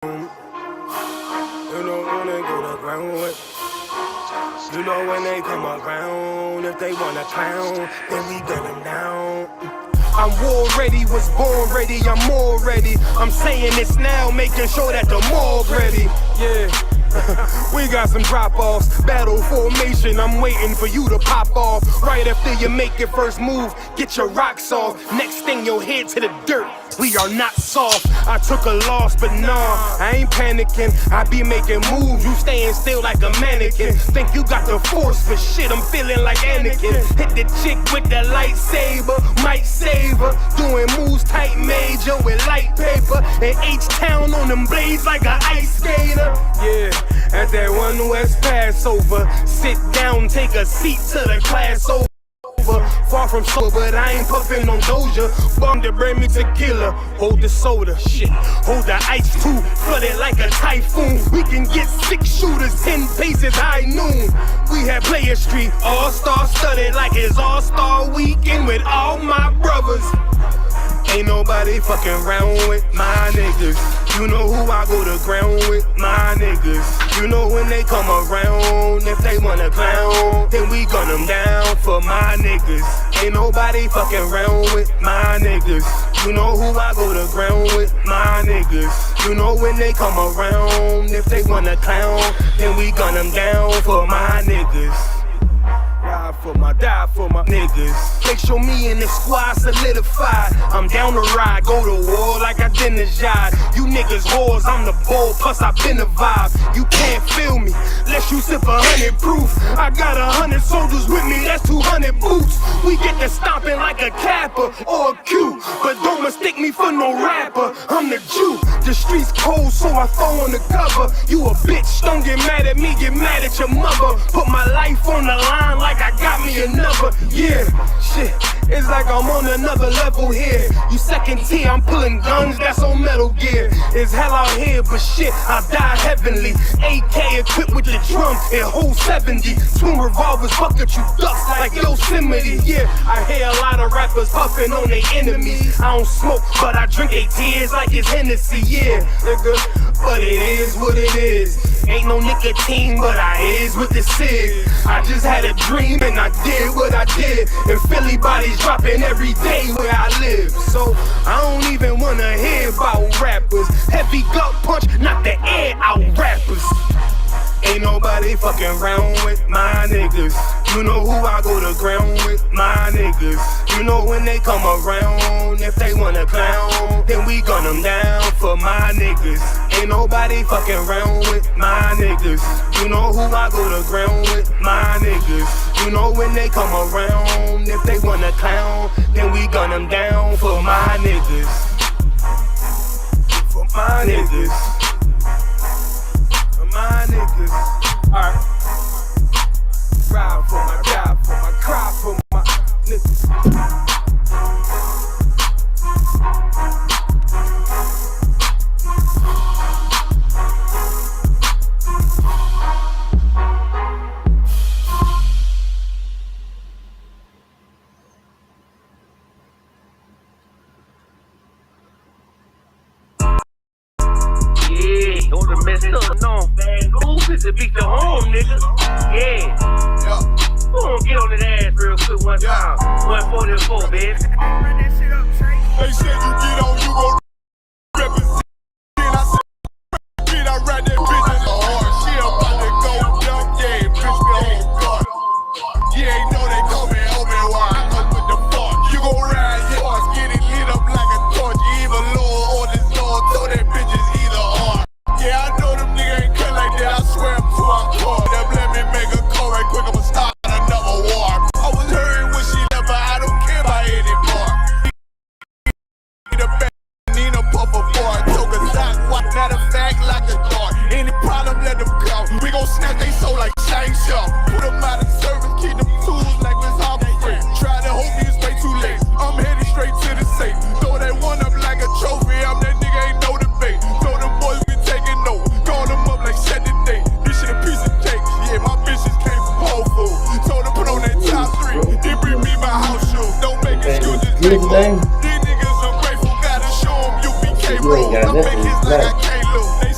You know when they go to ground with. You know when they come around, if they wanna clown, then we gun them down. I'm war ready, was born ready, I'm more ready. I'm saying this now, making sure that the morgue ready. Yeah. We got some drop-offs, battle formation, I'm waiting for you to pop off. Right after you make your first move, get your rocks off. Next thing you'll head to the dirt, we are not soft. I took a loss, but nah, I ain't panicking. I be making moves, you staying still like a mannequin. Think you got the force, but shit, I'm feeling like Anakin. Hit the chick with the lightsaber, might save her. Doing moves tight major with light paper. And H-Town on them blades like an ice skater. Yeah. At that one West Passover, sit down, take a seat to the class over. Far from sober, but I ain't puffin' on Doja. Bum to bring me tequila, hold the soda, shit. Hold the ice too, flood it like a typhoon. We can get 6 shooters, 10 paces high noon. We had Player Street, all-star studded like it's all-star weekend with all my brothers. Ain't nobody fucking round with my niggas. You know who I go to ground with, my niggas. You know when they come around, if they wanna clown, then we gun them down for my niggas. Ain't nobody fucking round with my niggas. You know who I go to ground with, my niggas. You know when they come around, if they wanna clown, then we gun them down for my niggas. Ride for my, die for my niggas. Make sure me and the squad solidified. I'm down to ride, go to war like I didn't jive. You niggas whores, I'm the bull, plus I been the vibe. You can't feel me, unless you sip 100 proof. I got 100 soldiers with me, that's 200 boots. We get to stomping like a Kappa or a Q. But don't mistake me for no rapper, I'm the Jew. The streets cold, so I throw on the cover. You a bitch, don't get mad at me, get mad at your mother. Put my life on the line like I got me another, yeah, shit. It's like I'm on another level here. You second tier, I'm pulling guns, that's on Metal Gear. It's hell out here, but shit, I die heavenly. AK equipped with the drum and whole 70. Twin revolvers bucket you ducks like Yosemite. Yeah, I hear a lot of rappers puffing on their enemies. I don't smoke, but I drink their tears like it's Hennessy. Yeah, nigga, but it is what it is. Ain't no nicotine, but I is with the cig. I just had a dream and I did what I did. And Philly bodies dropping every day where I live. So I don't even wanna hear about rappers. Heavy gut punch, knock the air out rappers. Ain't nobody fucking round with my niggas. You know who I go to ground with, my niggas. You know when they come around, if they wanna clown, then we gun them down for my niggas. Ain't nobody fucking round with my niggas. You know who I go to ground with, my niggas. You know when they come around, if they wanna clown, then we gun them down for my niggas. For my niggas. My niggas, alright. Ride for my, die for my, cry for my niggas. To beat the home, nigga. Yeah. Go on, get on that ass real quick one time. 144, bitch. They said you get on, you gon' represent. I said, bitch, I ride that bitch in the hard. She about to go dumb, yeah, bitch, me on guard. You ain't know they call me Obi-Wan. I know what the fuck. You gon' ride your horse, get it lit up like a torch. Either low or this Lord, throw that bitch is either hard. Yeah, I know them niggas ain't cut like that. I swear I'm too hardcore. Them let me make a call right quick. I'ma start another war. I was hurrying when she left, but I don't care about anymore. Need a bag, need a puffer for it. Took a shot, matter of fact, like a dart. Any problem, let them go. We gon' snatch they soul like Shang Shaw. Put them out of service, keep them tools like Miss Harper Free. Try to hope me, it's way too late. I'm headed straight to the safe. Throw that one up like a trophy. I'm that nigga, ain't no debate. Throw them boys, we taking note. Call them up like set the date. This shit a piece of cake. Yeah, my bitches came from Whole Foods. Told them put on that top 3. They bring me my house shoes. Don't make excuses. These niggas ungrateful. Gotta show them UPK rules. I'm making like I can't lose. They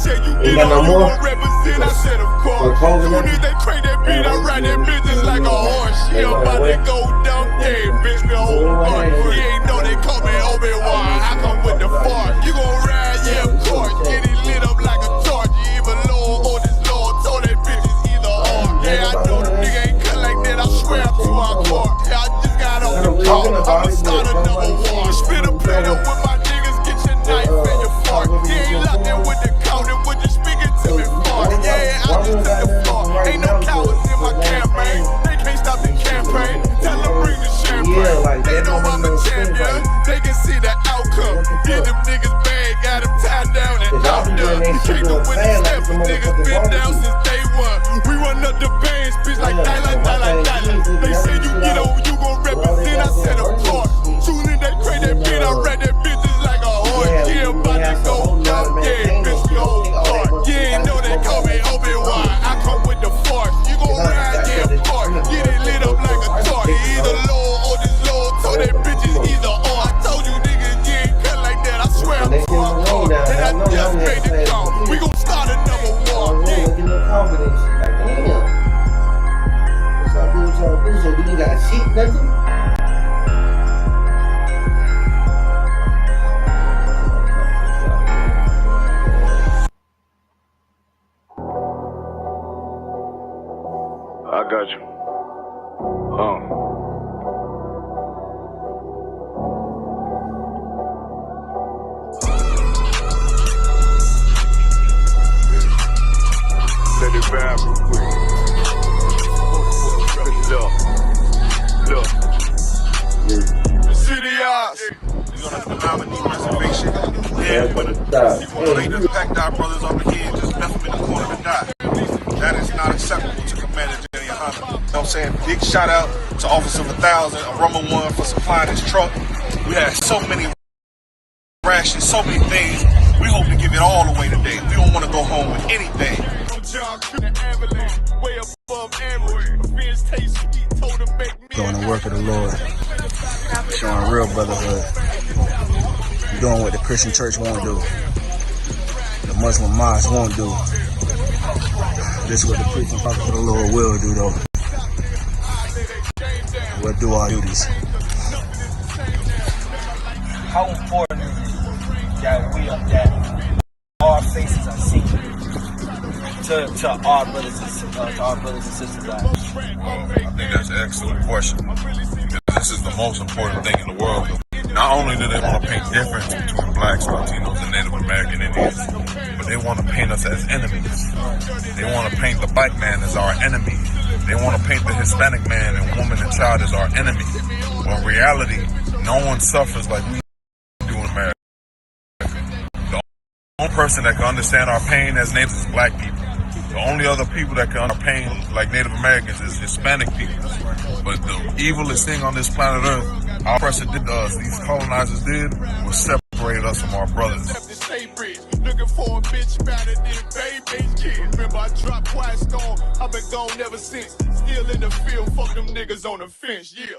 get on, you gon' represent. I said, of course. Soon as they crank that beat, I ride that bitch just like a horse. She about to go down there, bitch, me whole part. You ain't know they call me Obi-Wan. I come with the fart. You gon' ride, yeah, of course. Get it lit up like a torch. You even low on this Lord. Told that bitch is either or. Yeah, I know the nigga ain't cut like that. I swear I'm to my core. Yeah, I just got on the talk. I'ma start another war. Spit a plate up with my niggas. Get your knife and your fork. You ain't locked in with the counter. Would you speaking to me for? Yeah, I just took the floor. Ain't no cowards in my campaign. They can't stop the campaign. Tell them bring the champagne. They know I'm a champion. They can see the outcome. Get them niggas bad, got them tied down and out done. Treat them with the step. Niggas been down since day one. We run up the bands, bitch, like dollar. They say you get on, you gon' represent. I said of course. Soon as they crank that beat, I ride that bitch just like a horse. Yeah, about to go up, yeah, bitch, we hold hard. You ain't know they call me Obi-Wan. I come with the force. You gon' ride, yeah, of course. Get it lit up like a torch. Either low or this low. Told that bitch is either or. I told you niggas, you ain't cut like that. I swear I'm to my core. And I just made it call. We gon' start another war. Get no confidence. Like, damn. What's up, do what y'all do? So, do you got shit, nothing? I got you. Let it rap real quick. Look. City eyes. We on a nominee reservation. Yeah, but the packed our brothers over here and just left them in the corner to die. That is not acceptable to Commander Jenny Hunter. You know what I'm saying? Big shout out to Officer 1000, a Rumble One for supplying his truck. We had so many rations, so many things. We hope to give it all away today. We don't want to go home with anything. Doing the work of the Lord, showing real brotherhood, doing what the Christian church won't do, the Muslim mosque won't do. This is what the preaching prophet of the Lord will do, though. We'll do our duties. How important is it that our faces are seen to our brothers and sisters? I think that's an excellent question. This is the most important thing in the world. Not only do they want to paint difference between blacks, Latinos, and Native American Indians, but they want to paint us as enemies. They want to paint the black man as our enemy. They want to paint the Hispanic man and woman and child as our enemy. When in reality, no one suffers like we do in America. The only person that can understand our pain as natives is black people. The only other people that can understand our pain like Native Americans is Hispanic people. But the evilest thing on this planet Earth, our oppressor did to us, these colonizers did, was separate us from our brothers. Looking for a bitch better than baby kid. Remember I dropped Quiet Storm. I've been gone ever since. Still in the field, fuck them niggas on the fence, yeah.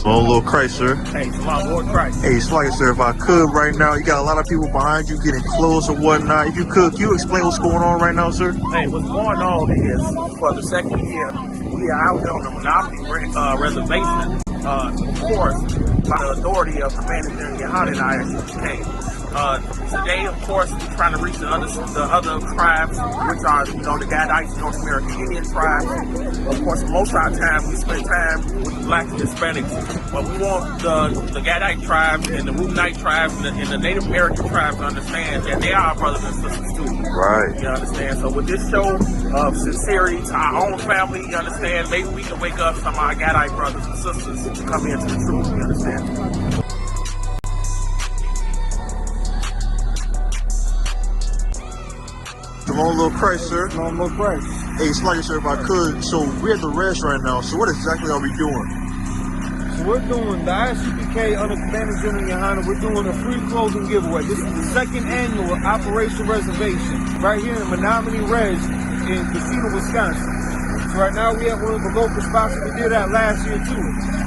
On Lil Christ, sir. Hey, my Lord Christ. Hey, Slugger, sir, if I could right now, you got a lot of people behind you getting close or whatnot. If you could, can you explain what's going on right now, sir? Hey, what's going on is, for the second year, we are out there on the Monopoly reservation, of course, by the authority of Commander Jenny Hunter and ISUPK. Today, of course, we're trying to reach the other tribes, which are, the Gadites, North American Indian tribes. Of course, most of our time, we spend time with the blacks and Hispanics. But we want the Gadite tribes and the Woonite tribes and the Native American tribes to understand that they are our brothers and sisters too. Right. You understand? So with this show of sincerity to our own family, you understand, maybe we can wake up some of our Gadite brothers and sisters to come into the truth, you understand? Come on, Lil Christ, sir. Come on, Lil Christ. Hey, Slugger, sir, if I could. So we're at the rest right now. So what exactly are we doing? So we're doing the ISUPK under Commander Jenny Hunter. We're doing a free clothing giveaway. This is the second annual Operation Reservation right here in Menominee Res in Casino, Wisconsin. So right now we at one of the local spots that we did that last year too.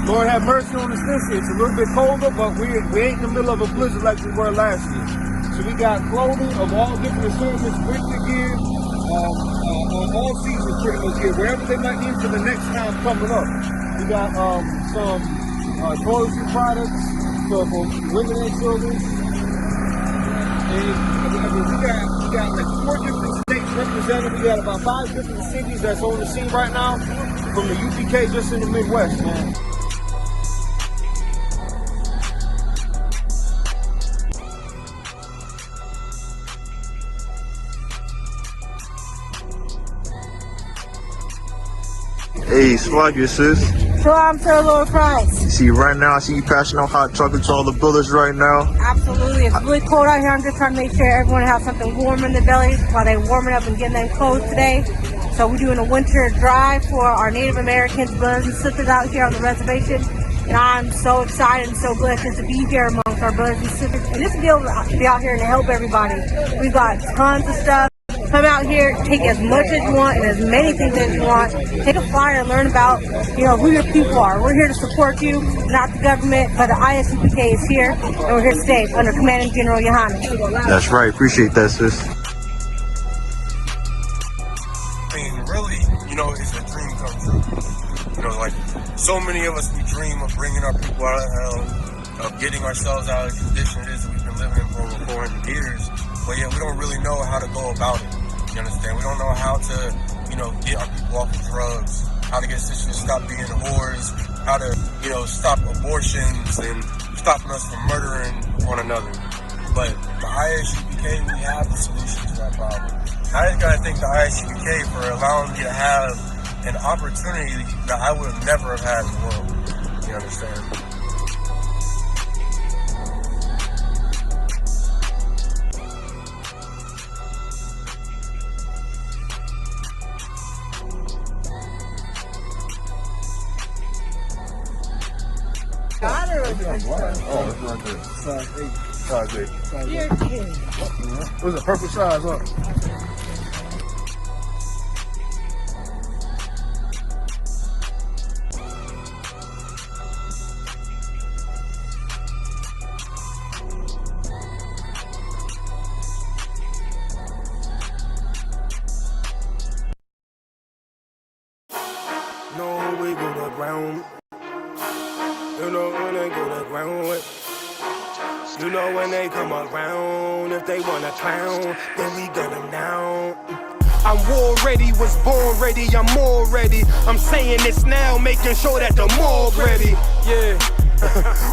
Lord have mercy on us this year. It's a little bit colder, but we ain't in the middle of a blizzard like we were last year. So we got clothing of all different assortments, winter gear, all seasons pretty much gear, wherever they might need for the next time coming up. We got some toiletry products for women and children. And we got like 4 different states represented. We got about 5 different cities that's on the scene right now from the UPK just in the Midwest, man. Hey, Swagger, sis. Shalom to the Lord Christ. See, right now, I see you passing out hot chocolate to all the brothers right now. Absolutely. It's really cold out here. I'm just trying to make sure everyone has something warm in their belly while they're warming up and getting them clothes today. So we're doing a winter drive for our Native Americans, brothers and sisters out here on the reservation. And I'm so excited and so blessed just to be here amongst our brothers and sisters. And just to be able to be out here and to help everybody. We've got tons of stuff. Come out here, take as much as you want and as many things as you want. Take a flyer and learn about, who your people are. We're here to support you, not the government, but the ISUPK is here, and we're here to stay under Commanding General Yohana. That's right. Appreciate that, sis. I mean, really, it's a dream come true. Like so many of us, we dream of bringing our people out of hell, of getting ourselves out of the condition it is that we've been living in for over 400 years. But yet we don't really know how to go about it. You understand? We don't know how to, get our people off of drugs, how to get sisters to stop being whores, how to, stop abortions and stopping us from murdering one another. But the ISUPK, we have the solution to that problem. I just gotta thank the ISUPK for allowing me to have an opportunity that I would have never have had in the world. You understand? Oh, it's right there. Size 8. Size 8. Size 8. What's the perfect size up? No, we go to ground. You know when they go to ground with. You know when they come around, if they wanna clown, then we gun them down. I'm war ready, was born ready, I'm more ready. I'm saying this now, making sure that the morgue ready. Yeah.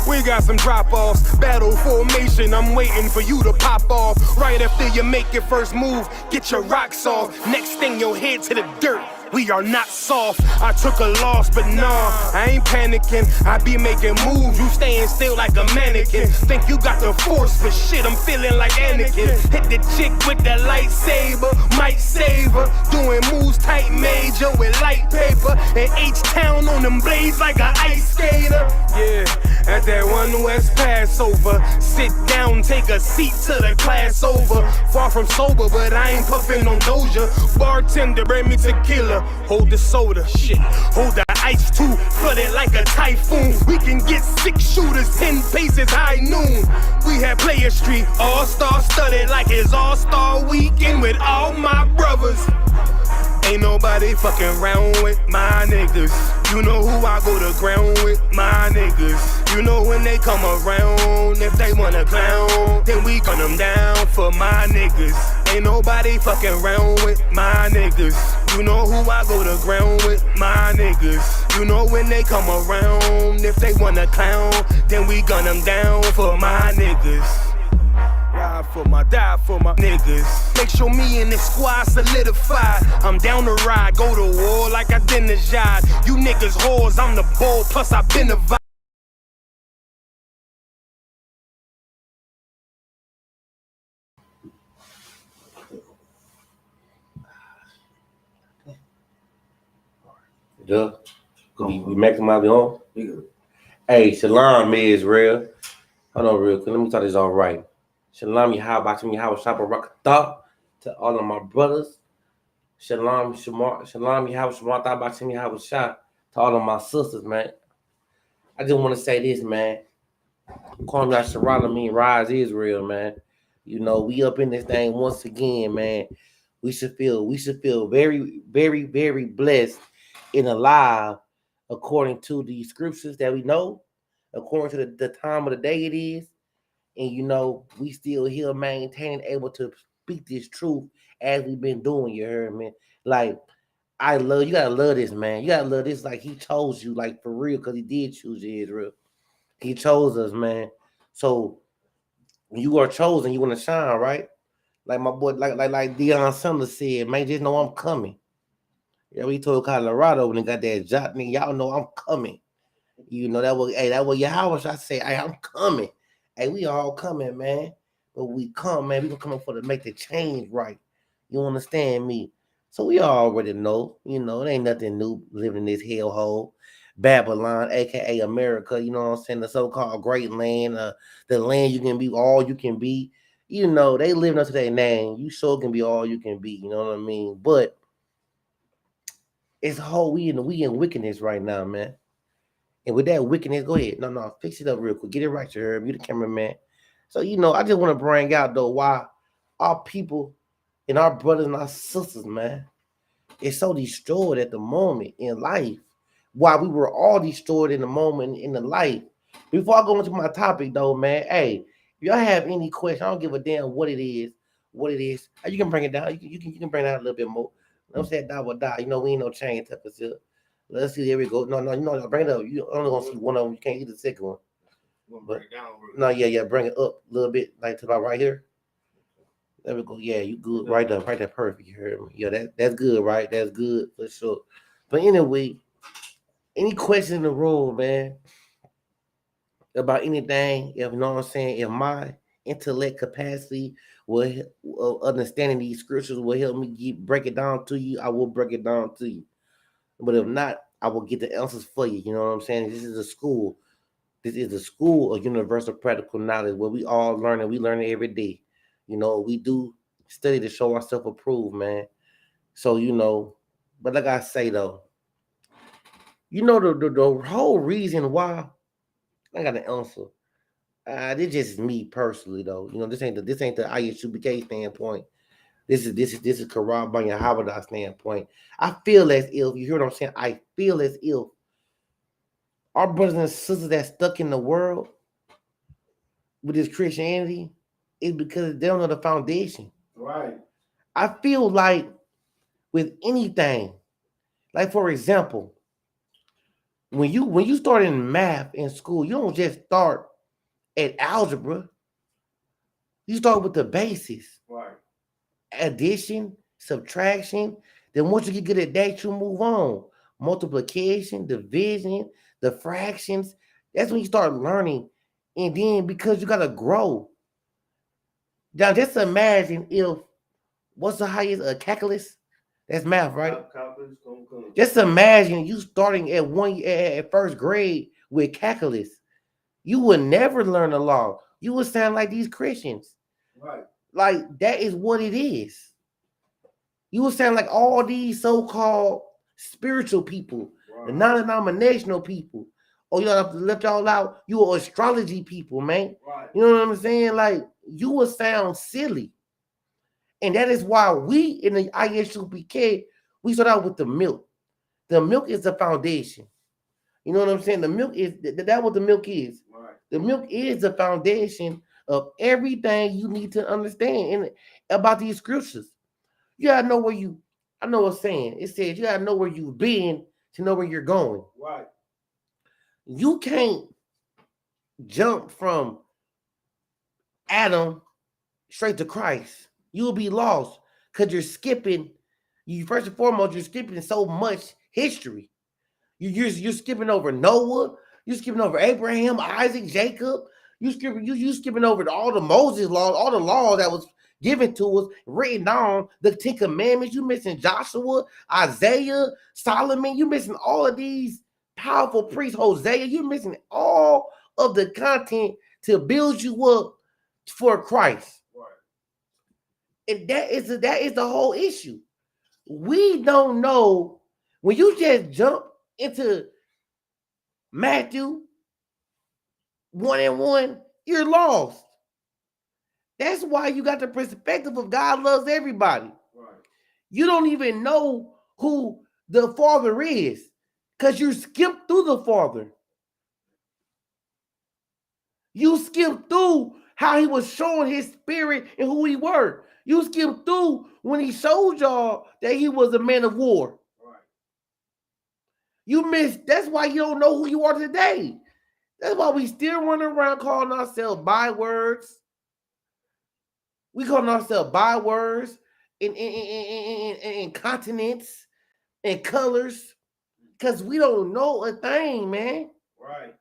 We got some drop-offs, battle formation, I'm waiting for you to pop off. Right after you make your first move, get your rocks off. Next thing, your head to the dirt. We are not soft. I took a loss, but nah, I ain't panicking. I be making moves, you staying still like a mannequin. Think you got the force, but shit, I'm feeling like Anakin. Hit the chick with the lightsaber, might save her. Doing moves tight major with light paper. And H-Town on them blades like an ice skater. Yeah, at that one West Passover. Sit down, take a seat till the class over. Far from sober, but I ain't puffin' on Doja. Bartender, bring me tequila. Hold the soda, shit. Hold the ice too, flood it like a typhoon. We can get 6 shooters, 10 paces, high noon. We had Player Street, all-star studded like it's all-star weekend with all my brothers. Ain't nobody fucking round with my niggas. You know who I go to ground with, my niggas. You know when they come around, if they wanna clown, then we gun them down for my niggas. Ain't nobody fucking round with my niggas. You know who I go to ground with, my niggas. You know when they come around, if they wanna clown, then we gun them down for my niggas. Ride for my, die for my niggas. Make sure me and the squad solidified. I'm down to ride, go to war like I did the job. You niggas whores, I'm the ball, plus I been the vibe. Duh. We maximize the home. Hey, Shalom is real. Hold on real quick. Let me talk this all right. Shalom Yahweh, Bashim Yahweh, Shabbat Rakatah to all of my brothers. Shalom, Shalom, Yahweh, Shalom, Thabashim, Yahweh Shah, to all of my sisters, man. I just want to say this, man. Call me Sharala, mean Rise Israel, man. You know, we up in this thing once again, man. We should feel very, very, very blessed and alive according to the scriptures that we know, according to the time of the day it is. And you know, we still here maintaining able to speak this truth as we've been doing, you heard me? Like, you gotta love this, man. You gotta love this like he chose you, like for real, because he did choose you, Israel. He chose us, man. So when you are chosen, you want to shine, right? Like my boy, like Deion Sanders said, man, just know I'm coming. Yeah, we told Colorado when they got that job, nigga, y'all know I'm coming. You know that was Yahweh. I say, hey, I'm coming. Hey, we all coming, man. But we come, man. We gonna come up for to make the change right. You understand me? So we already know, you know, it ain't nothing new living in this hellhole. Babylon, aka America, you know what I'm saying? The so-called great land, the land you can be all you can be. You know, they living up to their name. You sure can be all you can be, you know what I mean? But it's whole we in wickedness right now, man. And with that wickedness, go ahead. No, fix it up real quick. Get it right, you heard. You the cameraman. So, you know, I just want to bring out, though, why our people and our brothers and our sisters, man, is so destroyed at the moment in life. Why we were all destroyed in the moment in the life. Before I go into my topic, though, man, hey, if y'all have any question, I don't give a damn what it is. You can bring it down. You can bring it down a little bit more. Don't say die will die. You know, we ain't no chain tuckers here. Let's see. There we go. No, you know, bring it up. You only gonna see one of them. You can't get the second one. But, no, yeah, bring it up a little bit, like to about right here. There we go. Yeah, you good. Right there, perfect. You heard me. Yeah, that's good, right? That's good for sure. But anyway, any questions in the room, man, about anything? If you know what I'm saying, if my intellect capacity will understanding these scriptures will help me break it down to you, I will break it down to you. But if not, I will get the answers for you. You know what I'm saying? This is a school. This is the school of universal practical knowledge where we all learn and we learn it every day. You know, we do study to show ourselves approved, man. So, you know, but like I say though, you know the whole reason why I got an answer. This just me personally though. You know, this ain't the ISUPK standpoint. This is Karab by Yahweh standpoint. I feel as if you hear what I'm saying. I feel as if our brothers and sisters that's stuck in the world with this Christianity is because they don't know the foundation. Right. I feel like with anything, like for example, when you start in math in school, you don't just start at algebra. You start with the basics. Right. Addition, subtraction. Then once you get good at that, you move on. Multiplication, division, the fractions. That's when you start learning. And then because you gotta grow. Now just imagine if what's the highest calculus? That's math, right? Just imagine you starting at first grade with calculus. You would never learn the law. You would sound like these Christians. Right. Like that is what it is. You would sound like all these so-called spiritual people, right, the non-denominational people. Or you have to left y'all out. You are astrology people, man. Right. You know what I'm saying? Like you would sound silly. And that is why we in the ISUPK, we start out with the milk. The milk is the foundation. You know what I'm saying? The milk is that what the milk is. Right. The milk is the foundation of everything you need to understand about these scriptures. You gotta know where I know what's saying. It says you gotta know where you've been to know where you're going. Right. You can't jump from Adam straight to Christ. You'll be lost because you're skipping. You first and foremost, you're skipping so much history. You're skipping over Noah. You're skipping over Abraham, Isaac, Jacob. You skipping over all the Moses laws, all the laws that was given to us, written down, the 10 Commandments. You missing Joshua, Isaiah, Solomon. You missing all of these powerful priests, Hosea. You missing all of the content to build you up for Christ. Right. And that is the whole issue. We don't know when you just jump into Matthew 1:1, you're lost. That's why you got the perspective of God loves everybody. Right. You don't even know who the Father is because you skipped through the Father. You skipped through how he was showing his spirit and who he were. You skipped through when he showed y'all that he was a man of war. Right. You missed. That's why you don't know who you are today. That's why we still running around calling ourselves bywords. We calling ourselves bywords and continents and colors because we don't know a thing, man. Right.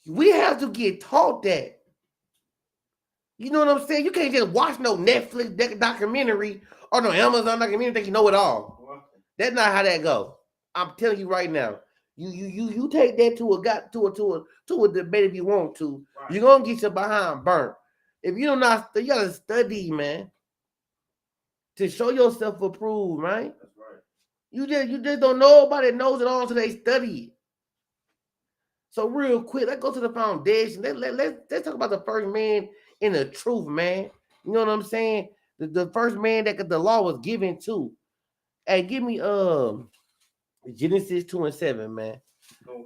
We have to get taught that. You know what I'm saying? You can't just watch no Netflix documentary or no Amazon documentary and think you know it all. Right. That's not how that goes. I'm telling you right now. You take that to a debate if you want to. Right. You're gonna get your behind burnt. If you don't know, you gotta study, man, to show yourself approved, right? That's right. You just don't know. Nobody knows it all until they study it. So real quick, let's go to the foundation. Let's talk about the first man in the truth, man. You know what I'm saying? The first man that the law was given to. Hey, give me Genesis 2:7, man.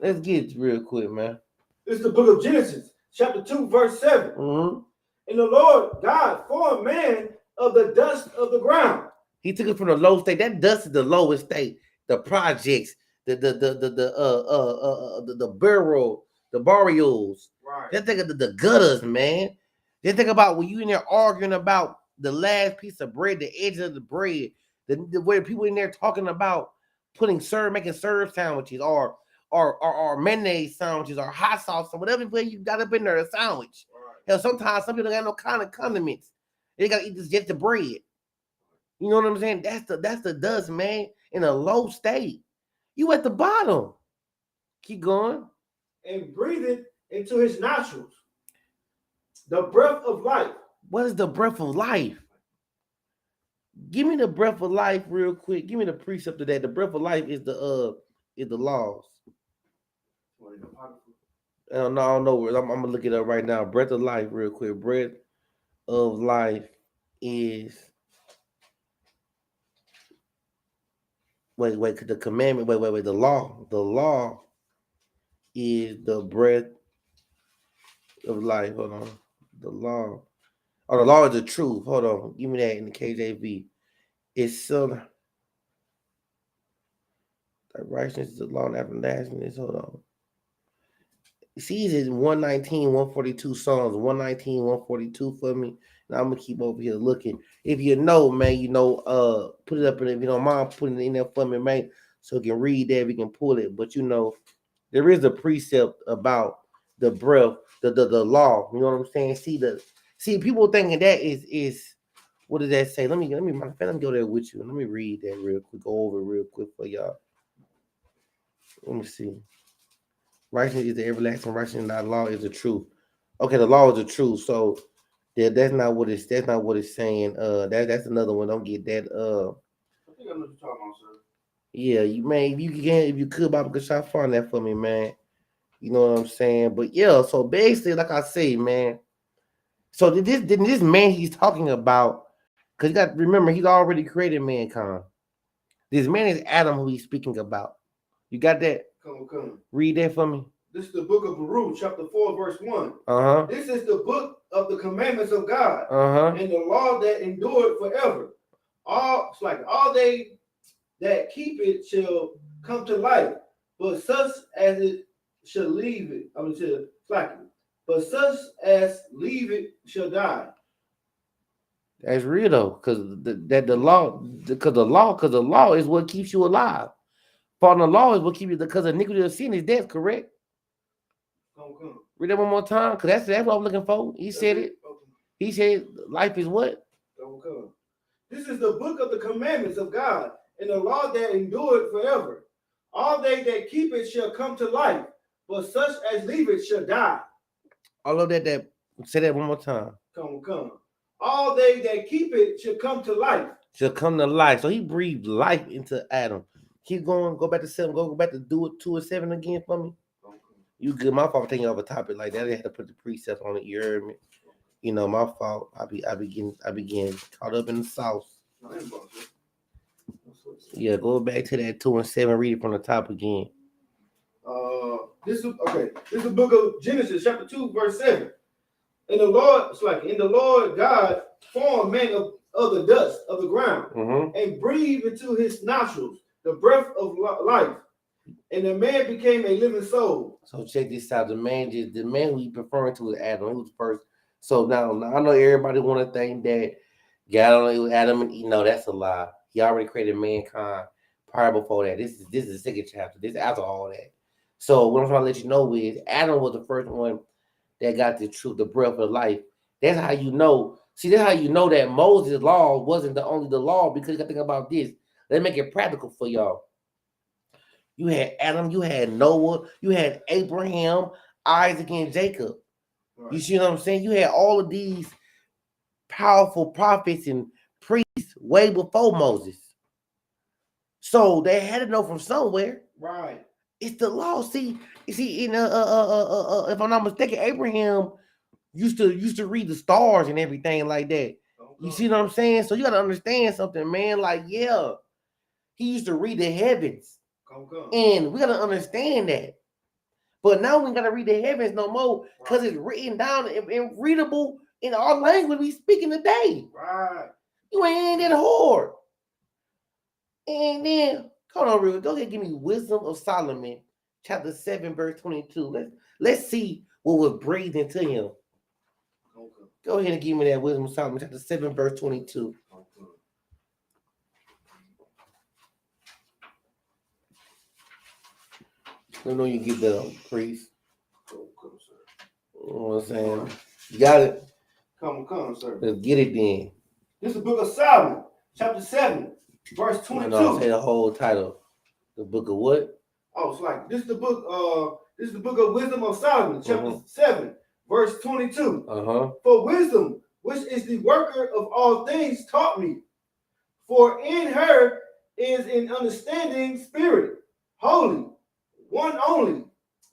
Let's get it real quick, man. It's the book of Genesis, chapter 2, verse 7. Mm-hmm. And the Lord God formed man of the dust of the ground. He took it from the low state. That dust is the lowest state. The projects, the barrel, the barrios. Right. Just think of the gutters, man. Just think about when you in there arguing about the last piece of bread, the edge of the bread, the way people in there talking about making serve sandwiches or mayonnaise sandwiches or hot sauce or whatever way you got up in there, a sandwich. Right. Hell, sometimes some people got no kind of condiments. They gotta eat just the bread. You know what I'm saying? That's the dust, man, in a low state. You at the bottom. Keep going. And breathe it into his nostrils. The breath of life. What is the breath of life? Give me the breath of life real quick. Give me the precept of that. The breath of life is the laws. I don't know. I'm gonna look it up right now. Breath of life, real quick. Breath of life is wait. The commandment. Wait. The law. The law is the breath of life. Hold on. The law. Oh, the law is the truth. Hold on. Give me that in the KJV. It's some righteousness is the law and everlastingness. Hold on. See, it's 119, 142 Psalms, 119, 142 for me. And I'm gonna keep over here looking. If you know, man, put it up in, if you don't mind putting it in there for me, man, so we can read that, we can pull it. But there is a precept about the breath, the law. You know what I'm saying? See, people thinking that is what does that say? Let me go there with you. Let me read that real quick. Go over it real quick for y'all. Let me see. Righteousness is the everlasting righteousness, and that law is the truth. Okay, the law is the truth. So that's not what it's saying. That's another one. Don't get that. I think I know what you're talking about, sir. Yeah, if you could, Bob, could shot find that for me, man. You know what I'm saying? But yeah, so basically, like I say, man. So this man he's talking about, because you got to remember he's already created mankind. This man is Adam who he's speaking about. You got that? Come. Read that for me. This is the book of Baruch, chapter 4, verse 1. Uh-huh. This is the book of the commandments of God. Uh-huh. And the law that endured forever. All they that keep it shall come to life, but such as it shall leave it. But such as leave it shall die. That's real though, because the law is what keeps you alive. Following the law is what keeps you, because iniquity of sin is death, correct? Come. Read that one more time, because that's what I'm looking for. He said it. He said life is what? Come. This is the book of the commandments of God, and the law that endured forever. All they that keep it shall come to life, but such as leave it shall die. All of that say that one more time. Come. All they that keep it shall come to life. shall come to life. So he breathed life into Adam. Keep going. Go back to 7. Go back to do it 2 and 7 again for me. You good? My fault for taking off a topic like that. I had to put the precepts on it. You heard me? You know, my fault. I be getting caught up in the sauce. Yeah, go back to that 2 and 7. Read it from the top again. This is the book of Genesis, chapter 2, verse 7. And the Lord God formed man of the dust of the ground and breathed into his nostrils the breath of life, and the man became a living soul. So check this out. The man who he referring to is Adam. He was first. So now I know everybody want to think that God only was Adam and Eve. No, that's a lie. He already created mankind prior before that. This is the second chapter. This is after all that. So what I'm trying to let you know is Adam was the first one that got the truth, the breath of life. That's how you know. See, that's how you know that Moses' law wasn't the law, because you got to think about this. Let's make it practical for y'all. You had Adam, you had Noah, you had Abraham, Isaac, and Jacob. Right. You see what I'm saying? You had all of these powerful prophets and priests way before Moses. So they had to know from somewhere. Right. It's the law. See, if I'm not mistaken, Abraham used to read the stars and everything like that. You see what I'm saying? So you got to understand something, man. Like, yeah, he used to read the heavens. And we got to understand that. But now we got to read the heavens no more because it's written down and readable in our language we speaking today. Right. You ain't that hard. And then, hold on, real. Go ahead and give me Wisdom of Solomon, chapter 7, verse 22. Let's see what was breathed into him. Okay. Go ahead and give me that Wisdom of Solomon, chapter 7, verse 22. Okay. I know you get the priest. You know what I'm saying? You got it. Come, sir. Let's get it then. This is the book of Solomon, chapter 7, verse 22. No, say the whole title. The book of what? Oh, it's like this is the book of Wisdom of Solomon, chapter 7, verse 22. For wisdom, which is the worker of all things, taught me. For in her is an understanding spirit, holy, one only,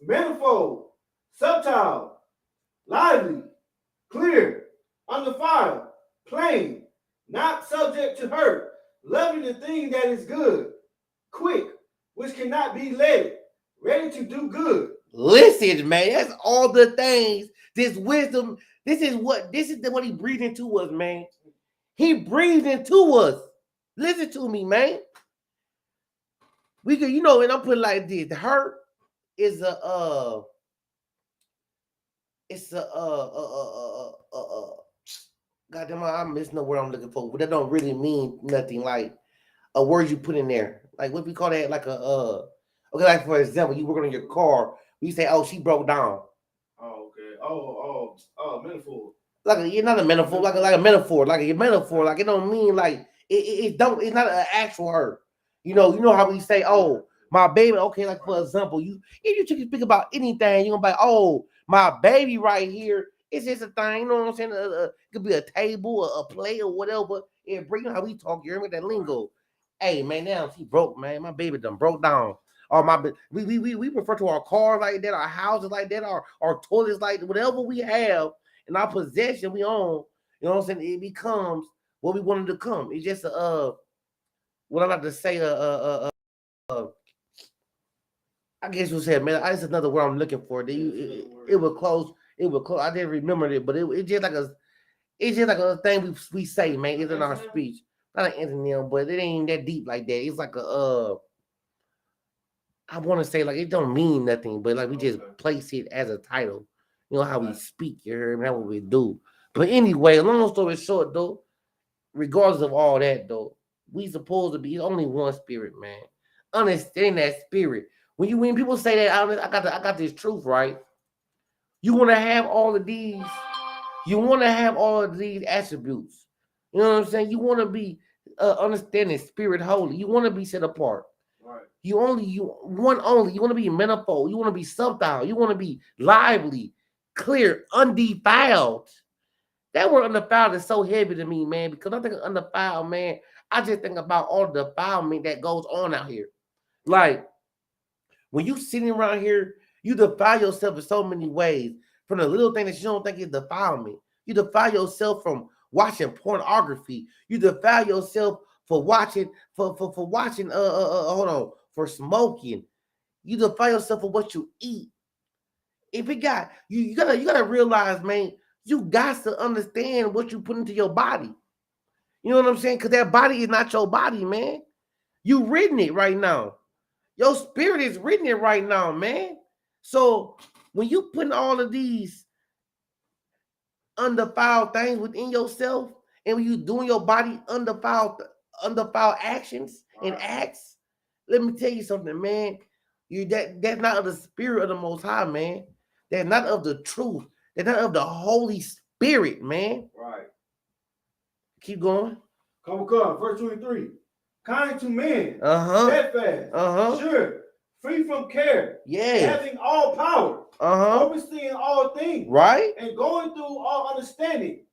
manifold, subtle, lively, clear, undefiled, plain, not subject to hurt, loving the thing that is good, quick, which cannot be led, ready to do good. Listen, man, that's all the things. This wisdom, this is what he breathed into us, man. He breathed into us. Listen to me, man. We could, and I'm putting like this. Hurt is goddamn, I'm missing the word I'm looking for, but that don't really mean nothing. Like a word you put in there, like what we call that, like okay, like for example, you working on your car, we say, "Oh, she broke down." Oh, okay. Oh, metaphor. You're not a metaphor, like a metaphor, like a metaphor, like it don't mean like it's not an actual hurt. You know how we say, "Oh, my baby." Okay, like for example, if you speak about anything, you're gonna be like, "Oh, my baby right here." It's just a thing, you know what I'm saying? It could be a table, a plate, or whatever. It bring how we talk. You hear me? That lingo. Hey, man, now she broke, man. My baby done broke down. Or we refer to our car like that, our houses like that, our toilets like that, whatever we have in our possession we own. You know what I'm saying? It becomes what we wanted to come. It's just what I'm about to say. I guess you said, man. That's another word I'm looking for. It was close. It was close. I didn't remember it, but it's just like a thing we say, man. It's in our speech. Not an antonym, but it ain't that deep like that. It's like I want to say like it don't mean nothing, but like we just place it as a title. You know how we speak, you heard me? That's what we do. But anyway, long story short, though, regardless of all that, though, we supposed to be only one spirit, man. Understand that spirit. When people say that, I got this truth, right? You want to have all of these. You want to have all of these attributes. You know what I'm saying? You want to be understanding spirit holy. You want to be set apart. Right. You want to be manifold. You want to be subtle. You want to be lively, clear, undefiled. That word undefiled is so heavy to me, man, because I think undefiled, man, I just think about all the defilement that goes on out here. Like, when you sitting around here, you defile yourself in so many ways. From the little thing that you don't think is defilement. You defile yourself from watching pornography. You defile yourself for watching, for watching, hold on, for smoking. You defile yourself for what you eat. If it got you gotta realize, man, you got to understand what you put into your body. You know what I'm saying? Because that body is not your body, man. You reading it right now. Your spirit is reading it right now, man. So when you putting all of these undefiled things within yourself, and when you doing your body undefiled actions and acts, let me tell you something, man. That's not of the spirit of the Most High, man. That's not of the truth. That's not of the Holy Spirit, man. Right. Keep going. Come, verse 23. Kind to men, steadfast, sure, free from care, having all power, overseeing all things, right, and going through all understanding,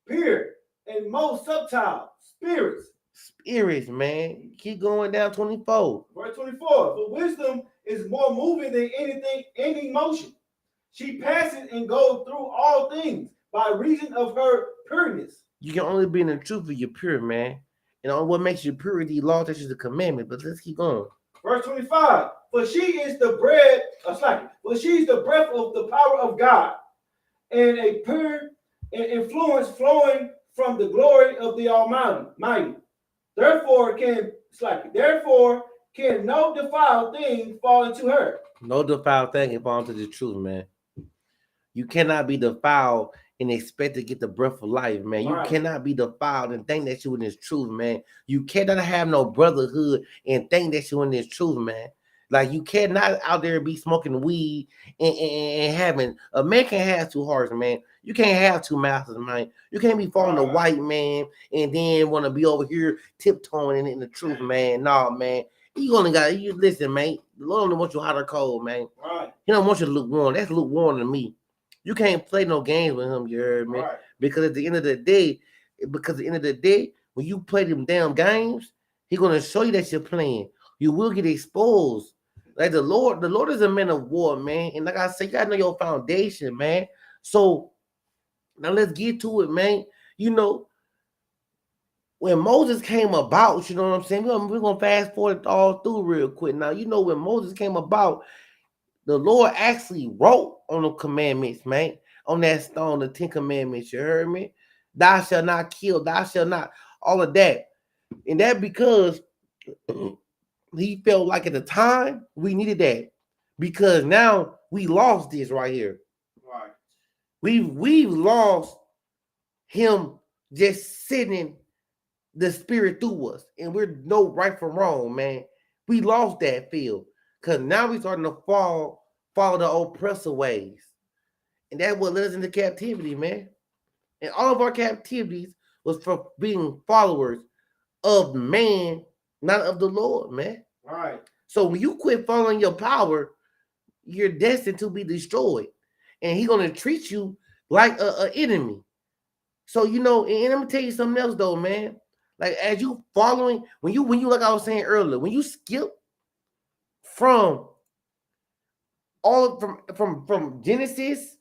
pure and most subtle spirits, man. Keep going down. 24. Verse 24. For wisdom is more moving than any motion. She passes and goes through all things by reason of her pureness. You can only be in the truth if you're pure, man. And what makes you pure is the law, that is the commandment. But let's keep going. Verse 25. For she is the bread of slacking. For she is the breath of the power of God, and a pure influence flowing from the glory of the Almighty. Therefore can no defiled thing fall into her. No defiled thing can fall into the truth, man. You cannot be defiled and expect to get the breath of life, man. You cannot be defiled and think that you in this truth, man. You cannot have no brotherhood and think that you in this truth, man. Like, you cannot out there be smoking weed and having a man can't have two hearts, man. You can't have two masters, man. You can't be following the white man and then want to be over here tiptoeing in the truth, man. No, man. You only got you listen, man. The Lord only wants you hot or cold, man. Right. He don't want you to look warm. That's lukewarm to me. You can't play no games with him, you heard me? Right. Because at the end of the day, when you play them damn games, he's gonna show you that you're playing. You will get exposed. Like the Lord is a man of war, man. And like I said, you gotta know your foundation, man. So now let's get to it, man. You know, when Moses came about, you know what I'm saying? We're gonna fast forward all through real quick. Now, you know, when Moses came about, the Lord actually wrote on the commandments, man, on that stone, the 10 commandments. You heard me? Thou shalt not kill, thou shalt not, all of that. And that because he felt like at the time we needed that. Because now we lost this right here. Right. We've lost him just sitting the spirit through us. And we're no right from wrong, man. We lost that feel. Because now we're starting to follow the oppressor ways. And that's what led us into captivity, man. And all of our captivities was for being followers of man, not of the Lord, man. All right. So when you quit following your power, you're destined to be destroyed. And he's going to treat you like an enemy. So, you know, and let me tell you something else, though, man. Like, as you following, when you like I was saying earlier, when you skip from Genesis,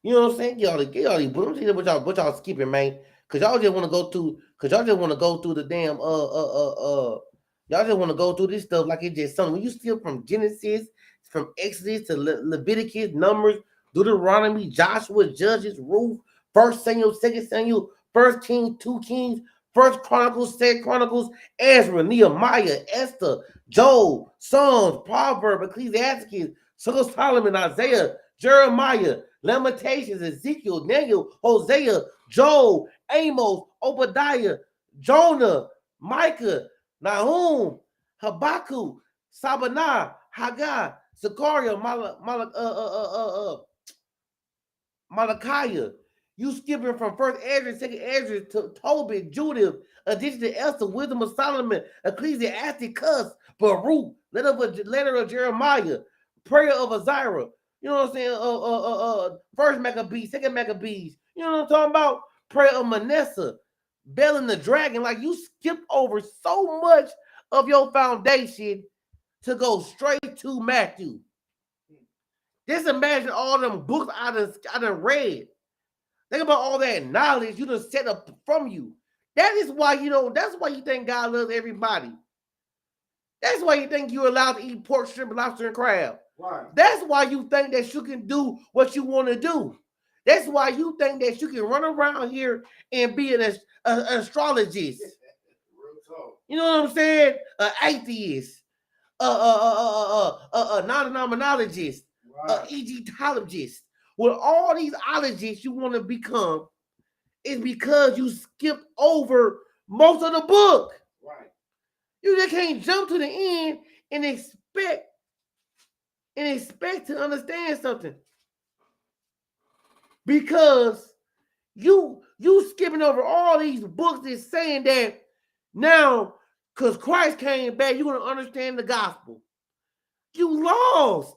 you know what I'm saying? Y'all, but I'm saying what y'all skipping, man. Cause y'all just want to go through the damn y'all just want to go through this stuff like it's just something. When you steal from Genesis, from Exodus to Leviticus, Numbers, Deuteronomy, Joshua, Judges, Ruth, 1 Samuel, 2 Samuel, 1 Kings, 2 Kings, 1 Chronicles, 2 Chronicles, Ezra, Nehemiah, Esther, Job, Psalms, Proverbs, Ecclesiastes, Song of Solomon, Isaiah, Jeremiah, Lamentations, Ezekiel, Daniel, Hosea, Joel, Amos, Obadiah, Jonah, Micah, Nahum, Habakkuk, Sabanah, Haggai, Zechariah, Malachiah. You skipping from 1st Ezra, 2nd Ezra to Tobit, Judith, addition to Esther, Wisdom of Solomon, Ecclesiastes, Baruch, letter of Jeremiah, prayer of Azariah. You know what I'm saying? First Maccabees, second Maccabees. You know what I'm talking about? Prayer of Manasseh, Bell and the Dragon, like you skipped over so much of your foundation to go straight to Matthew. Just imagine all them books I done read. Think about all that knowledge you done set up from you. That is why that's why you think God loves everybody. That's why you think you're allowed to eat pork, shrimp, lobster, and crab. Right. That's why you think that you can do what you want to do. That's why you think that you can run around here and be an astrologist. You know what I'm saying? An atheist, a non-denominationalist, an Egyptologist. With all these ologists you want to become, is because you skipped over most of the book. Right. You just can't jump to the end and expect to understand something. Because you skipping over all these books that's saying that now, because Christ came back, you're going to understand the gospel. You lost.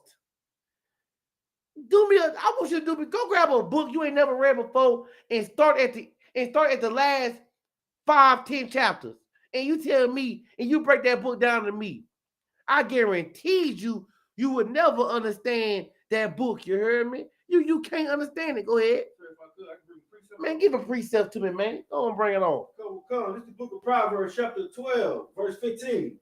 I want you to go grab a book you ain't never read before and start at the last 5-10 chapters. And you tell me, and you break that book down to me. I guarantee you would never understand that book. You heard me? You can't understand it. Go ahead. Man, give a precept to me, man. Go and bring it on. Come. This is the book of Proverbs, chapter 12, verse 15.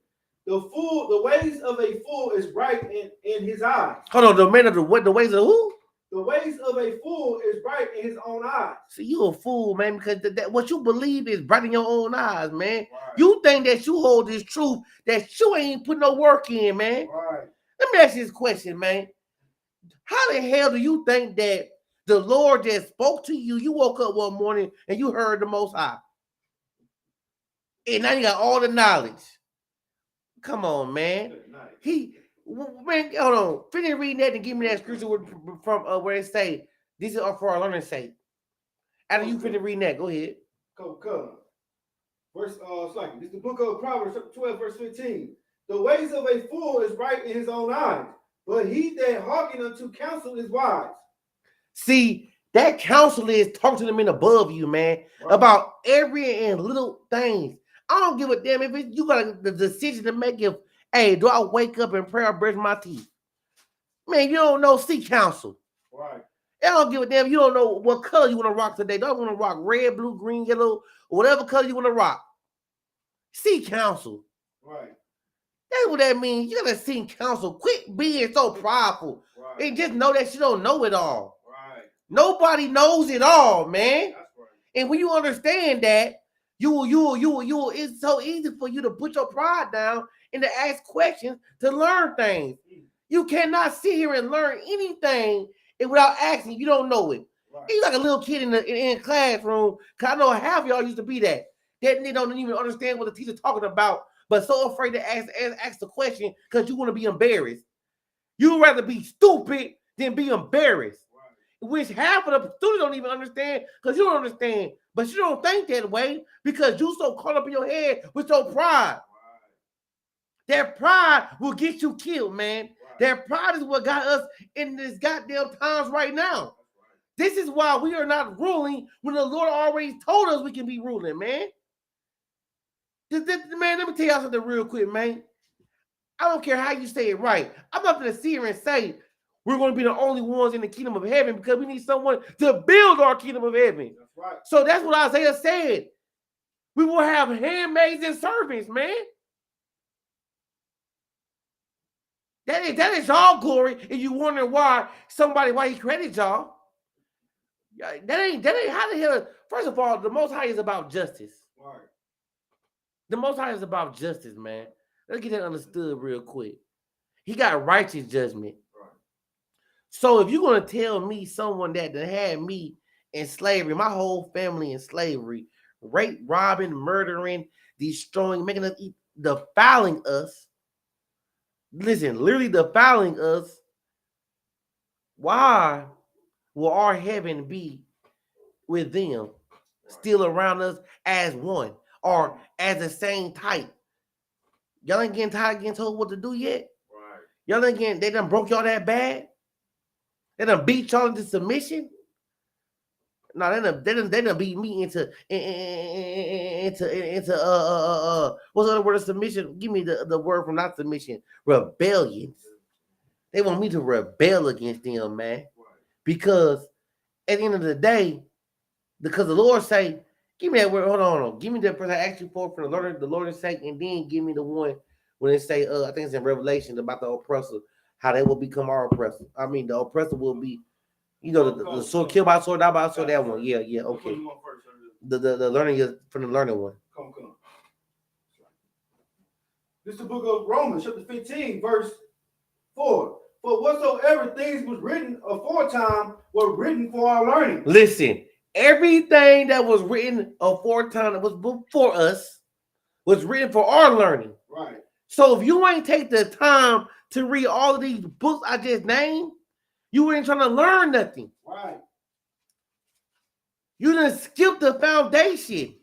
The ways of a fool is bright in his eyes. Hold on, the ways of who? The ways of a fool is bright in his own eyes. See, you a fool, man, because what you believe is bright in your own eyes, man. Right. You think that you hold this truth that you ain't put no work in, man. Right. Let me ask you this question, man. How the hell do you think that the Lord just spoke to you? You woke up one morning and you heard the Most High. And now you got all the knowledge. Come on, man. Man, hold on. Finish reading that and give me that scripture from where it say, this is for our learning sake. After you finish reading that, go ahead. Come. Verse, this is the book of Proverbs, chapter 12, verse 15. The ways of a fool is right in his own eyes, but he that hearken unto counsel is wise. See, that counsel is talking to the men above you, man, right, about every and little things. I don't give a damn if you got the decision to make if, hey, do I wake up and pray or brush my teeth? Man, you don't know, seek counsel. Right. I don't give a damn. You don't know what color you want to rock today. Don't want to rock red, blue, green, yellow, or whatever color you want to rock. Seek counsel. Right. That's what that means. You gotta seek counsel. Quit being so prideful. Right. And just know that you don't know it all. Right. Nobody knows it all, man. That's right. And when you understand that, it's so easy for you to put your pride down and to ask questions to learn things. You cannot sit here and learn anything without asking. You don't know it. Right. You're like a little kid in the classroom. Cause I know half of y'all used to be that they don't even understand what the teacher's talking about, but so afraid to ask the question because you want to be embarrassed. You'd rather be stupid than be embarrassed. Right. Which half of the students don't even understand because you don't understand. But you don't think that way because you so caught up in your head with your pride. Right. That pride will get you killed, man. Right. That pride is what got us in this goddamn times right now. Right. This is why we are not ruling when the Lord already told us we can be ruling, man. Man, let me tell y'all something real quick, man. I don't care how you say it right. I'm not going to sit here and say we're going to be the only ones in the kingdom of heaven because we need someone to build our kingdom of heaven. That's right. So that's what Isaiah said. We will have handmaids and servants, man. That is y'all glory, and you wonder why he created y'all. That ain't how the hell. First of all, the Most High is about justice. Right. The Most High is about justice, man. Let's get that understood real quick. He got righteous judgment. Right. So if you're going to tell me someone that had me in slavery, my whole family in slavery, rape, robbing, murdering, destroying, making us eat, defiling us, literally defiling us, why will our heaven be with them, still around us as one or as the same type? Y'all ain't getting tired of getting told what to do yet? Right. Y'all ain't getting, they done broke y'all that bad? They done beat y'all into submission? they done beat me into what's the other word of submission? Give me the word from not submission. Rebellion. They want me to rebel against them, man. Because at the end of the day, because the Lord say, give me that word. Hold on. Give me that person I asked you for from the Lord's sake, and then give me the one when they say, I think it's in Revelation about the oppressor, how they will become our oppressor. I mean, the oppressor will be, the sword, kill by sword, die by sword, that one. Yeah, okay. The learning is from the learning one. Come. This is the book of Romans, chapter 15, verse 4. For whatsoever things was written aforetime were written for our learning. Listen, everything that was written aforetime that was before us was written for our learning. Right. So if you ain't take the time to read all of these books I just named, you ain't trying to learn nothing. Right. You done skipped the foundation.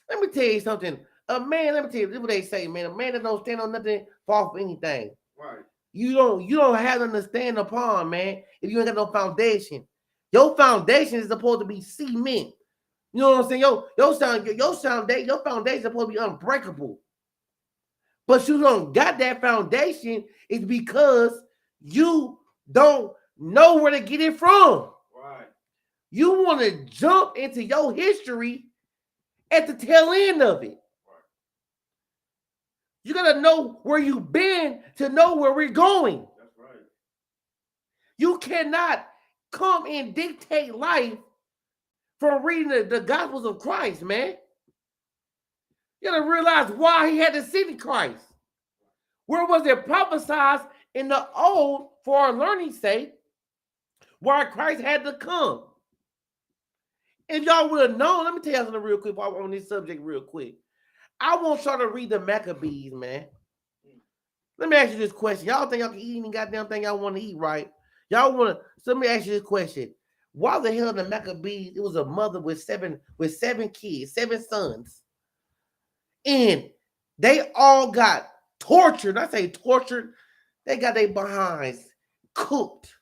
Let me tell you something. A man, let me tell you, this is what they say, man. A man that don't stand on nothing fall for anything. Right. You don't have nothing to stand upon, man, if you ain't got no foundation. Your foundation is supposed to be cement. You know what I'm saying? Your foundation is supposed to be unbreakable. But you don't got that foundation, it's because you don't know where to get it from. Right. You want to jump into your history at the tail end of it. You got to know where you've been to know where we're going. That's right. You cannot come and dictate life from reading the Gospels of Christ, man. You got to realize why he had to send Christ. Where was it prophesied in the old for our learning's sake, why Christ had to come? If y'all would have known, let me tell you something real quick while we're on this subject real quick. I want y'all to read the Maccabees, man. Let me ask you this question. Y'all think y'all can eat any goddamn thing y'all want to eat, right? Y'all want to, so let me ask you this question. Why the hell the Maccabees, it was a mother with seven kids, 7 sons. And they all got tortured. I say tortured. They got their behinds cooked,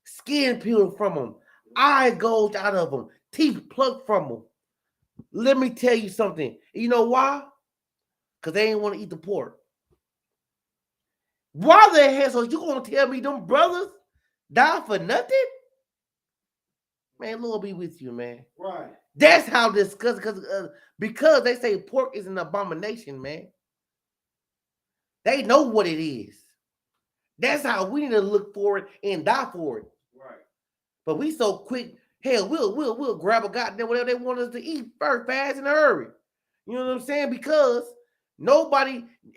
skin peeled from them, eyes gouged out of them, teeth plucked from them. Let me tell you something. You know why? Because they didn't want to eat the pork. Why the hell? So you gonna tell me them brothers die for nothing? Man, Lord be with you, man. Right. That's how disgusting, because they say pork is an abomination, man. They know what it is. That's how we need to look for it and die for it. Right. But we so quick, hell, we'll grab a goddamn whatever they want us to eat first, fast, in a hurry. You know what I'm saying? Because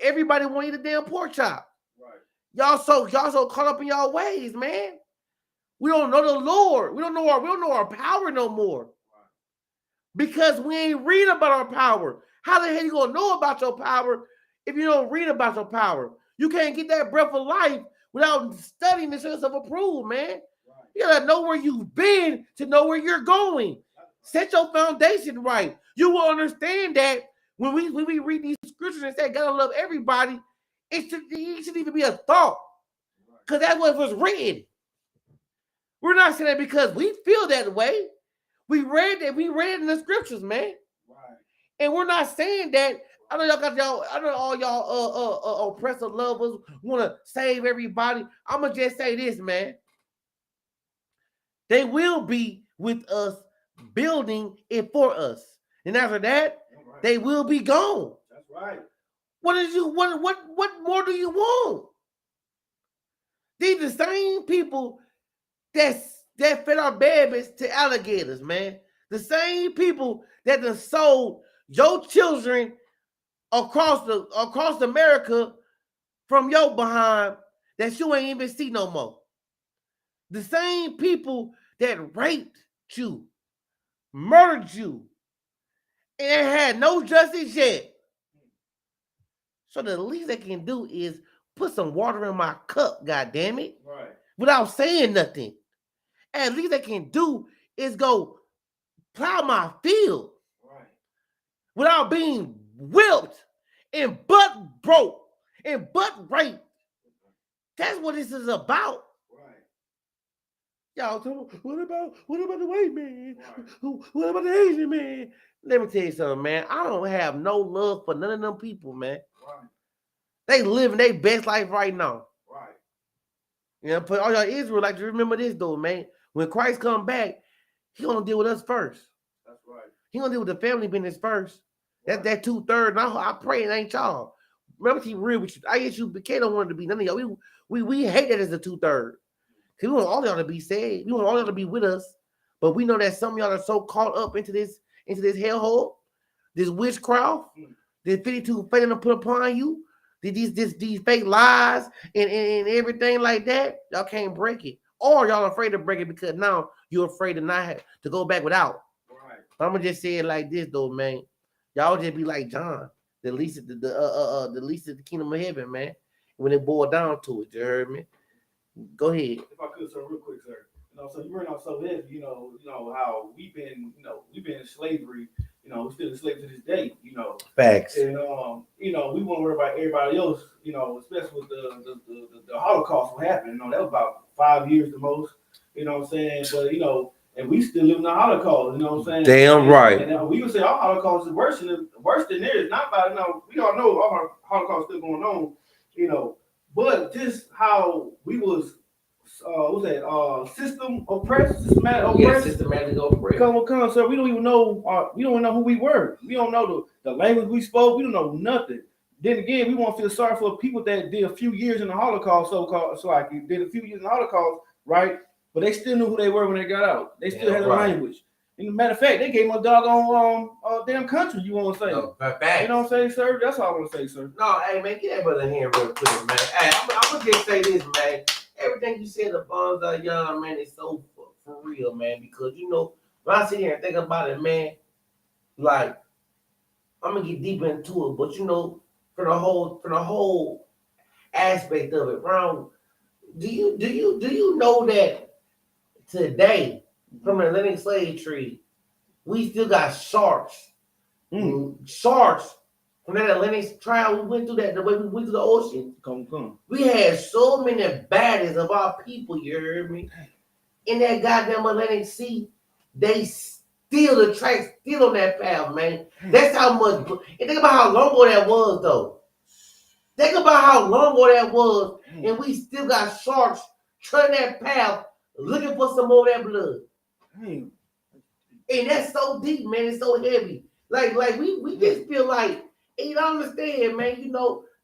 everybody want to eat a damn pork chop. Right. Y'all so caught up in y'all ways, man. We don't know the Lord. We don't know our power no more. Because we ain't read about our power. How the hell you gonna know about your power if you don't read about your power? You can't get that breath of life without studying the sense of approved, man. Right. You gotta know where you've been to know where you're going. Set your foundation right. You will understand that when we read these scriptures and say gotta love everybody, it should even be a thought. Because that's what was written. We're not saying that because we feel that way. We read in the scriptures, man. Right. And we're not saying that. I know all y'all oppressive lovers want to save everybody. I'ma just say this, man. They will be with us, building it for us. And after that, they will be gone. That's right. What more do you want? These the same people that fed our babies to alligators, man. The same people that done sold your children across America from your behind that you ain't even see no more. The same people that raped you, murdered you, and had no justice yet. So the least they can do is put some water in my cup, goddammit. Right. Without saying nothing. At least they can do is go plow my field. Right. Without being whipped and butt broke and butt raped. That's what this is about. Right. Y'all talking, what about the white man? What about the Asian man? Let me tell you something, man. I don't have no love for none of them people, man. Right. They living their best life right now. Right. You know, but all y'all Israelites, remember this though, man. When Christ come back, he gonna deal with us first. That's right. He gonna deal with the family business first. That's that 2/3. I pray it ain't y'all. Remember, to be real with you, ISUPK don't want it to be none of y'all. We hate that as a 2/3. Cause we want all y'all to be saved. We want all y'all to be with us. But we know that some of y'all are so caught up into this hellhole, this witchcraft, this 52 failing to put upon you, these fake lies and everything like that. Y'all can't break it. Or y'all afraid to break it because now you're afraid to not have to go back without. Right. I'm gonna just say it like this though, man. Y'all just be like John, the least of the least of the kingdom of heaven, man. When it boiled down to it, you heard me? Go ahead. If I could, sir, real quick, sir. So you bring up so heavy, you know how we've been in slavery, we're still in slavery to this day, Facts. And we won't worry about everybody else, especially with the Holocaust what happened. That was about 5 years the most, you know what I'm saying? But and we still live in the Holocaust, you know what I'm saying? Damn right. And we would say our Holocaust is worse than theirs. Not by we all know our Holocaust still going on, but just how we was systematic oppressed. Systematic oppressed. Come, sir. We don't even know. We don't know who we were. We don't know the language we spoke. We don't know nothing. Then again, we won't feel sorry for people that did a few years in the Holocaust, did a few years in the Holocaust, right? But they still knew who they were when they got out. They still had a language. And as a matter of fact, they gave them a doggone damn country. You want to say? No, you know what I'm saying, sir? That's all I want to say, sir. No, hey man, get that brother in here real quick, man. Hey, I'm gonna just say this, man. Everything you said about young man is so for real, man. Because when I sit here and think about it, man, like I'm gonna get deeper into it, but for the whole aspect of it, Ron, do you know that today from the Atlantic slave trade, we still got sharks. Sharks from that Atlantic trial we went through, that the way we went through the ocean. Come. We had so many baddies of our people, you heard me? In that goddamn Atlantic Sea, they still the tracks still on that path, man. That's how much. And think about how long ago that was, though. Think about how long ago that was, and we still got sharks treading that path, looking for some more of that blood. And that's so deep, man. It's so heavy. Like we just feel like, and you don't understand, man.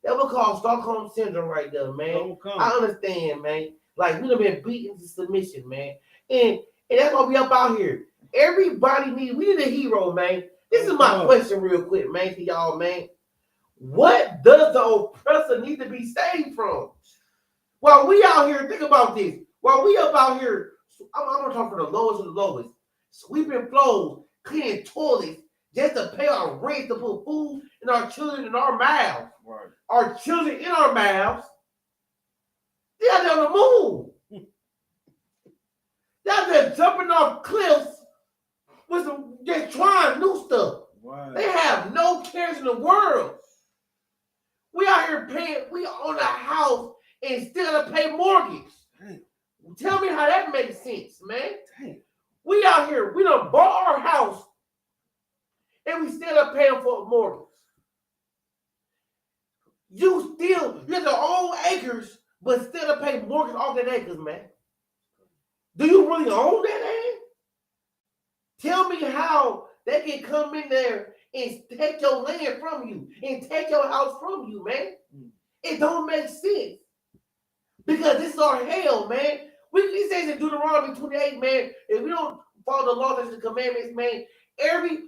That we call Stockholm syndrome right there, man. I understand, man. Like we done been beaten to submission, man. And that's why we up out here. Everybody we need a hero, man. This is my question real quick, man, to y'all, man. What does the oppressor need to be saved from? While we out here, think about this. While we up out here, I'm gonna talk for the lowest of the lowest. Sweeping floors, cleaning toilets, just to pay our rent to put food in our children in our mouths. Right. Our children in our mouths. They're out there on the moon. They're out there jumping off cliffs with just trying new stuff. Right. They have no cares in the world. We out here paying, we own a house and still gotta pay mortgage. Dang. Tell me how that makes sense, man. Dang. We out here, we done bought our house and we still are paying for a mortgage. You have your own acres, but still to pay mortgage off that acres, man. Do you really own that land? Tell me how they can come in there and take your land from you and take your house from you, man. It don't make sense. Because this is our hell, man. It says in Deuteronomy 28, man, if we don't follow the laws and the commandments, man,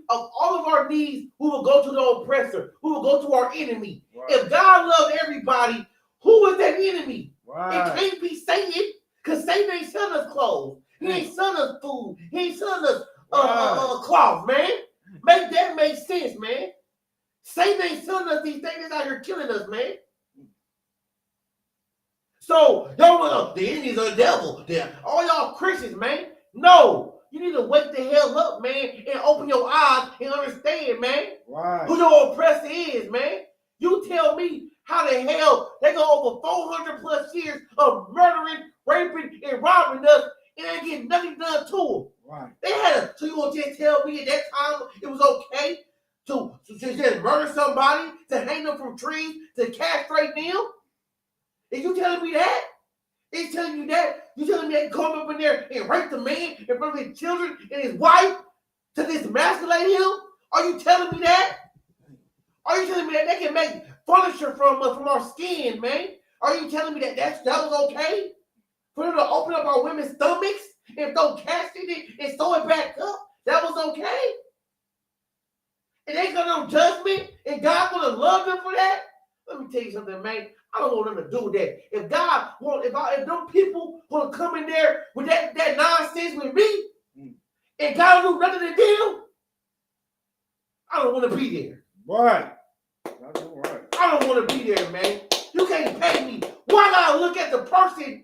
all of our needs, we will go to the oppressor, who will go to our enemy. Right. If God loved everybody, who is that enemy? Right. It can't be Satan, because Satan ain't selling us clothes. He ain't selling us food. He ain't selling us cloth, man. Make that make sense, man. Satan ain't selling us these things that's out here killing us, man. So, y'all the enemies of the devil. All y'all Christians, man. No. You need to wake the hell up, man, and open your eyes and understand, man, who your oppressor is, man. You tell me how the hell they go over 400 plus years of murdering, raping, and robbing us, and ain't getting nothing done to them. Right. They had so you gonna just tell me at that time it was okay to just murder somebody, to hang them from trees, to castrate them? Is you telling me that? It's telling you that? You telling me they come up in there and rape the man in front of his children and his wife to dismasculate him? Are you telling me that? Are you telling me that they can make furniture from our skin, man? Are you telling me that that was okay? For them to open up our women's stomachs and throw cast in it and sew it back up? That was okay? And they got no judgment and God gonna love them for that? Let me tell you something, man. I don't want nothing to do with that. If God want, if them people want to come in there with that nonsense with me, and God don't do nothing to them, I don't want to be there. Right. That's all right. I don't want to be there, man. You can't pay me. Why gotta look at the person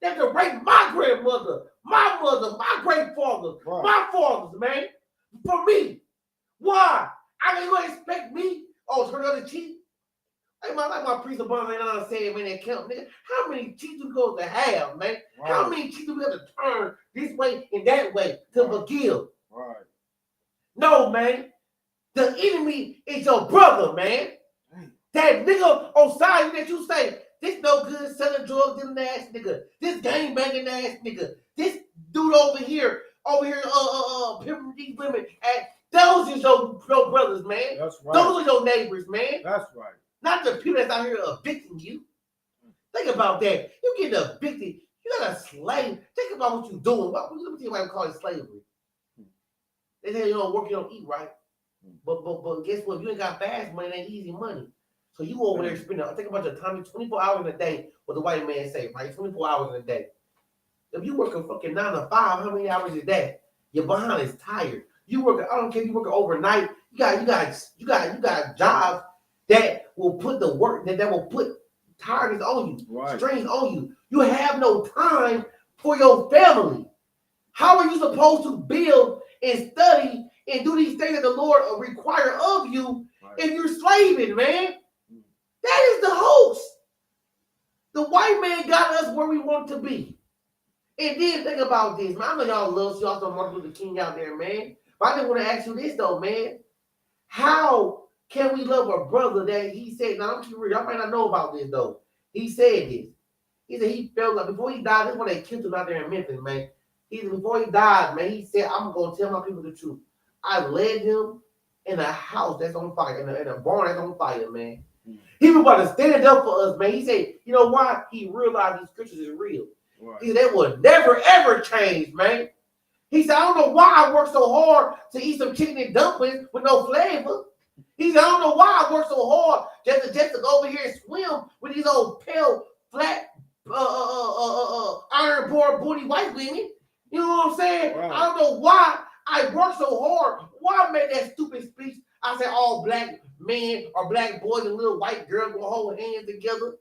that can rape my grandmother, my mother, my great father, my fathers, man? For me. Why? You gonna expect me? Oh, turn the other cheek? Like my priest of Bonds ain't on saying, man, that count, nigga. How many cheeks do we go to have, man? Right. How many cheeks do we have to turn this way and that way to forgive? Right. No, man. The enemy is your brother, man. That nigga on side that you say, this no good selling drugs in the ass nigga. This gang banging ass nigga. This dude over here, pimping these women. And those is your brothers, man. That's right. Those are your neighbors, man. That's right. Not the people that's out here evicting you. Think about that. You get evicted. You got a slave. Think about what you're doing. Let me tell you why we call it slavery. They say you don't work, you don't eat, right? But guess what? If you ain't got fast money, it ain't easy money. So you over there spending, think about your time, 24 hours in a day, what the white man say, right? 24 hours in a day. If you working fucking 9 to 5, how many hours is that? Your behind is tired. You working, I don't care if you working overnight. You got jobs that will put the work that will put targets on you, right, strings on you. You have no time for your family. How are you supposed to build and study and do these things that the Lord require of you if you're slaving, man? That is the host. The white man got us where we want to be. And then think about this, man. I know y'all love y'all some Martin Luther King out there, man. But I just want to ask you this though, man. How can we love a brother that he said, now I'm sure y'all might not know about this though. He said this. He said he felt like before he died, this is when they killed him out there in Memphis, man. He said before he died, man, he said, I'm gonna tell my people the truth. I led them in a house that's on fire, in a barn that's on fire, man. He was about to stand up for us, man. He said, you know why? He realized these scriptures is real. Right. He said, they will never, ever change, man. He said, I don't know why I work so hard to eat some chicken and dumplings with no flavor. He said, I don't know why I work so hard just to go over here and swim with these old pale, flat, iron board booty white women. You know what I'm saying? Right. I don't know why I work so hard. Why I made that stupid speech? I said all black men or black boys and little white girls will hold hands together.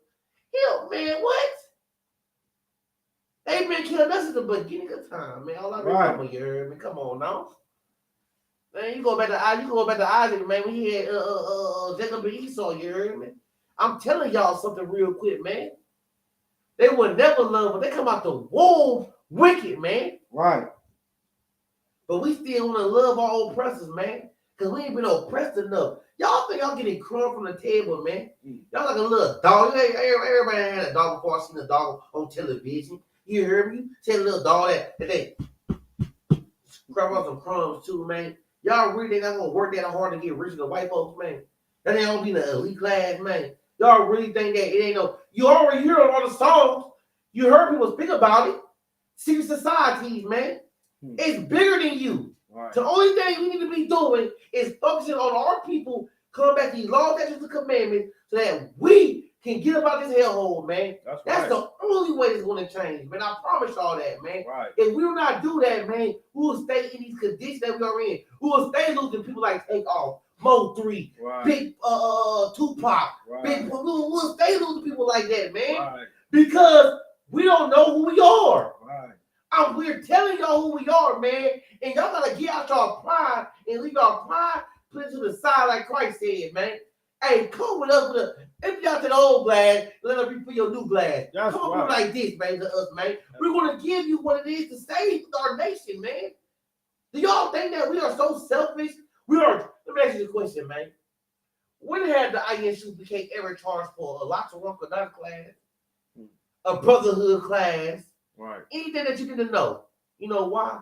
Hell, man, what? They've been killing us at the beginning of time, man. All I remember, you heard me. Come on now. Man, you go back to Isaac, man, when he had Jacob and Esau, you heard me? I'm telling y'all something real quick, man. They would never love, but they come out the womb wicked, man. Right. But we still want to love our oppressors, man. Because we ain't been oppressed enough. Y'all think y'all getting crumbs from the table, man. Y'all like a little dog. Everybody had a dog before I seen a dog on television. You heard me? Say a little dog that they grab off some crumbs too, man. Y'all really ain't gonna work that hard to get rich than the white folks, man. That ain't gonna be the elite class, man. Y'all really think that it ain't no. You already hear a lot of songs. You heard people speak about it. Secret societies, man. It's bigger than you. Right. So the only thing we need to be doing is focusing on our people, coming back to these laws, statutes, and commandments, so that we can get about this hellhole, man. That's the only way it's going to change, man. I promise y'all that, man. Right. If we do not do that, man, we will stay in these conditions that we are in. We will stay losing people like Takeoff, Mo 3, right, Big Tupac, right, Big. We'll stay losing people like that, man, right, because we don't know who we are. Right. We're telling y'all who we are, man, and y'all gotta get out y'all pride and leave y'all pride, put it to the side like Christ said, man. Hey, come with us with a. If y'all to the old glass, let us refill your new glass. That's come right. on like this, man, to us, man. We're gonna give you what it is to save our nation, man. Do y'all think that we are so selfish? We are. Let me ask you a question, man. When had the ISUPK ever charged for a lots of work class, a brotherhood class, right? Anything that you need to know? You know why?